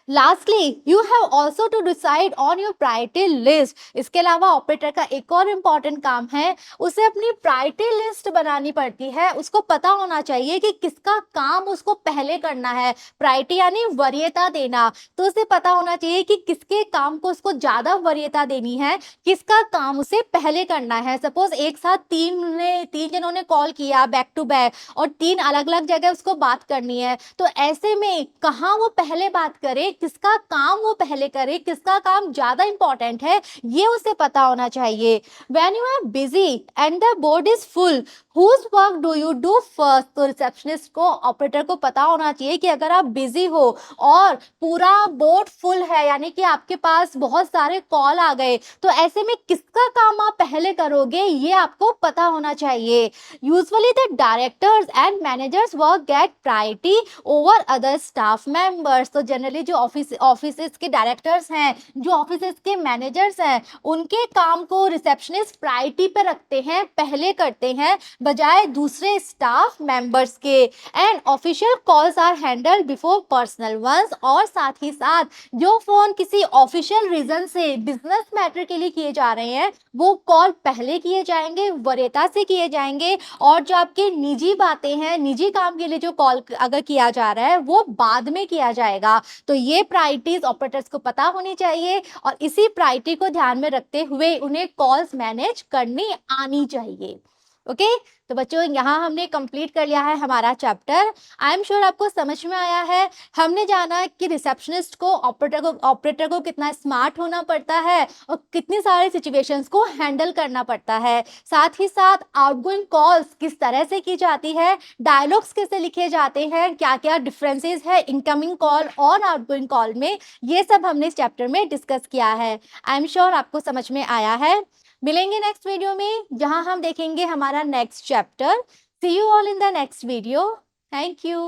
Lastly you have also to decide on your priority list. इसके अलावा ऑपरेटर का एक और इम्पॉर्टेंट काम है, उसे अपनी प्रायोरिटी लिस्ट बनानी पड़ती है। उसको पता होना चाहिए कि किसका काम उसको पहले करना है। प्रायोरिटी यानी वरीयता देना। तो उसे पता होना चाहिए कि किसके काम को उसको ज़्यादा वरीयता देनी है, किसका काम उसे पहले करना है। सपोज एक साथ तीन जनों ने कॉल किया बैक टू बैक, और तीन अलग अलग जगह उसको बात करनी है, तो ऐसे में कहाँ वो पहले बात करे, किसका काम वो पहले करे, किसका काम ज्यादा इंपॉर्टेंट है, ये उसे पता होना चाहिए। When you are busy and the board is full, whose work do you do first. तो रिसेप्शनिस्ट को, ऑपरेटर को पता होना चाहिए कि अगर आप बिजी हो और पूरा बोर्ड फुल है, यानी कि आपके पास बहुत सारे कॉल आ गए, तो ऐसे में किसका काम आप पहले करोगे, ये आपको पता होना चाहिए। Usually the directors and managers work get priority over other staff members. तो जनरली जो ऑफिस के डायरेक्टर्स हैं, जो ऑफिस के मैनेजर्स हैं, उनके काम को रिसेप्शनिस्ट प्रायोरिटी पे रखते हैं, पहले करते हैं, बजाय दूसरे स्टाफ मेंबर्स के। And official calls are handle before personal ones. और साथ ही साथ जो फोन किसी ऑफिशियल रीजन से बिजनेस मैटर के लिए किए जा रहे हैं, वो कॉल पहले किए जाएंगे, वरीयता से किए जाएंगे। और जो आपके निजी बातें हैं, निजी काम के लिए जो कॉल अगर किया जा रहा है, वो बाद में किया जाएगा। तो ये प्रायोरिटीज ऑपरेटर्स को पता होनी चाहिए, और इसी प्रायोरिटी को ध्यान में रखते हुए उन्हें कॉल्स मैनेज करनी आनी चाहिए। ओके, तो बच्चों यहाँ हमने कंप्लीट कर लिया है हमारा चैप्टर। आई एम श्योर आपको समझ में आया है। हमने जाना कि रिसेप्शनिस्ट को, ऑपरेटर को कितना स्मार्ट होना पड़ता है, और कितनी सारी सिचुएशंस को हैंडल करना पड़ता है। साथ ही साथ आउटगोइंग कॉल्स किस तरह से की जाती है, डायलॉग्स कैसे लिखे जाते हैं, क्या क्या डिफरेंसेस है इनकमिंग कॉल और आउटगोइंग कॉल में, ये सब हमने इस चैप्टर में डिस्कस किया है। आई एम श्योर आपको समझ में आया है। मिलेंगे नेक्स्ट वीडियो में, जहां हम देखेंगे हमारा next chapter. See you all in the next video. Thank you.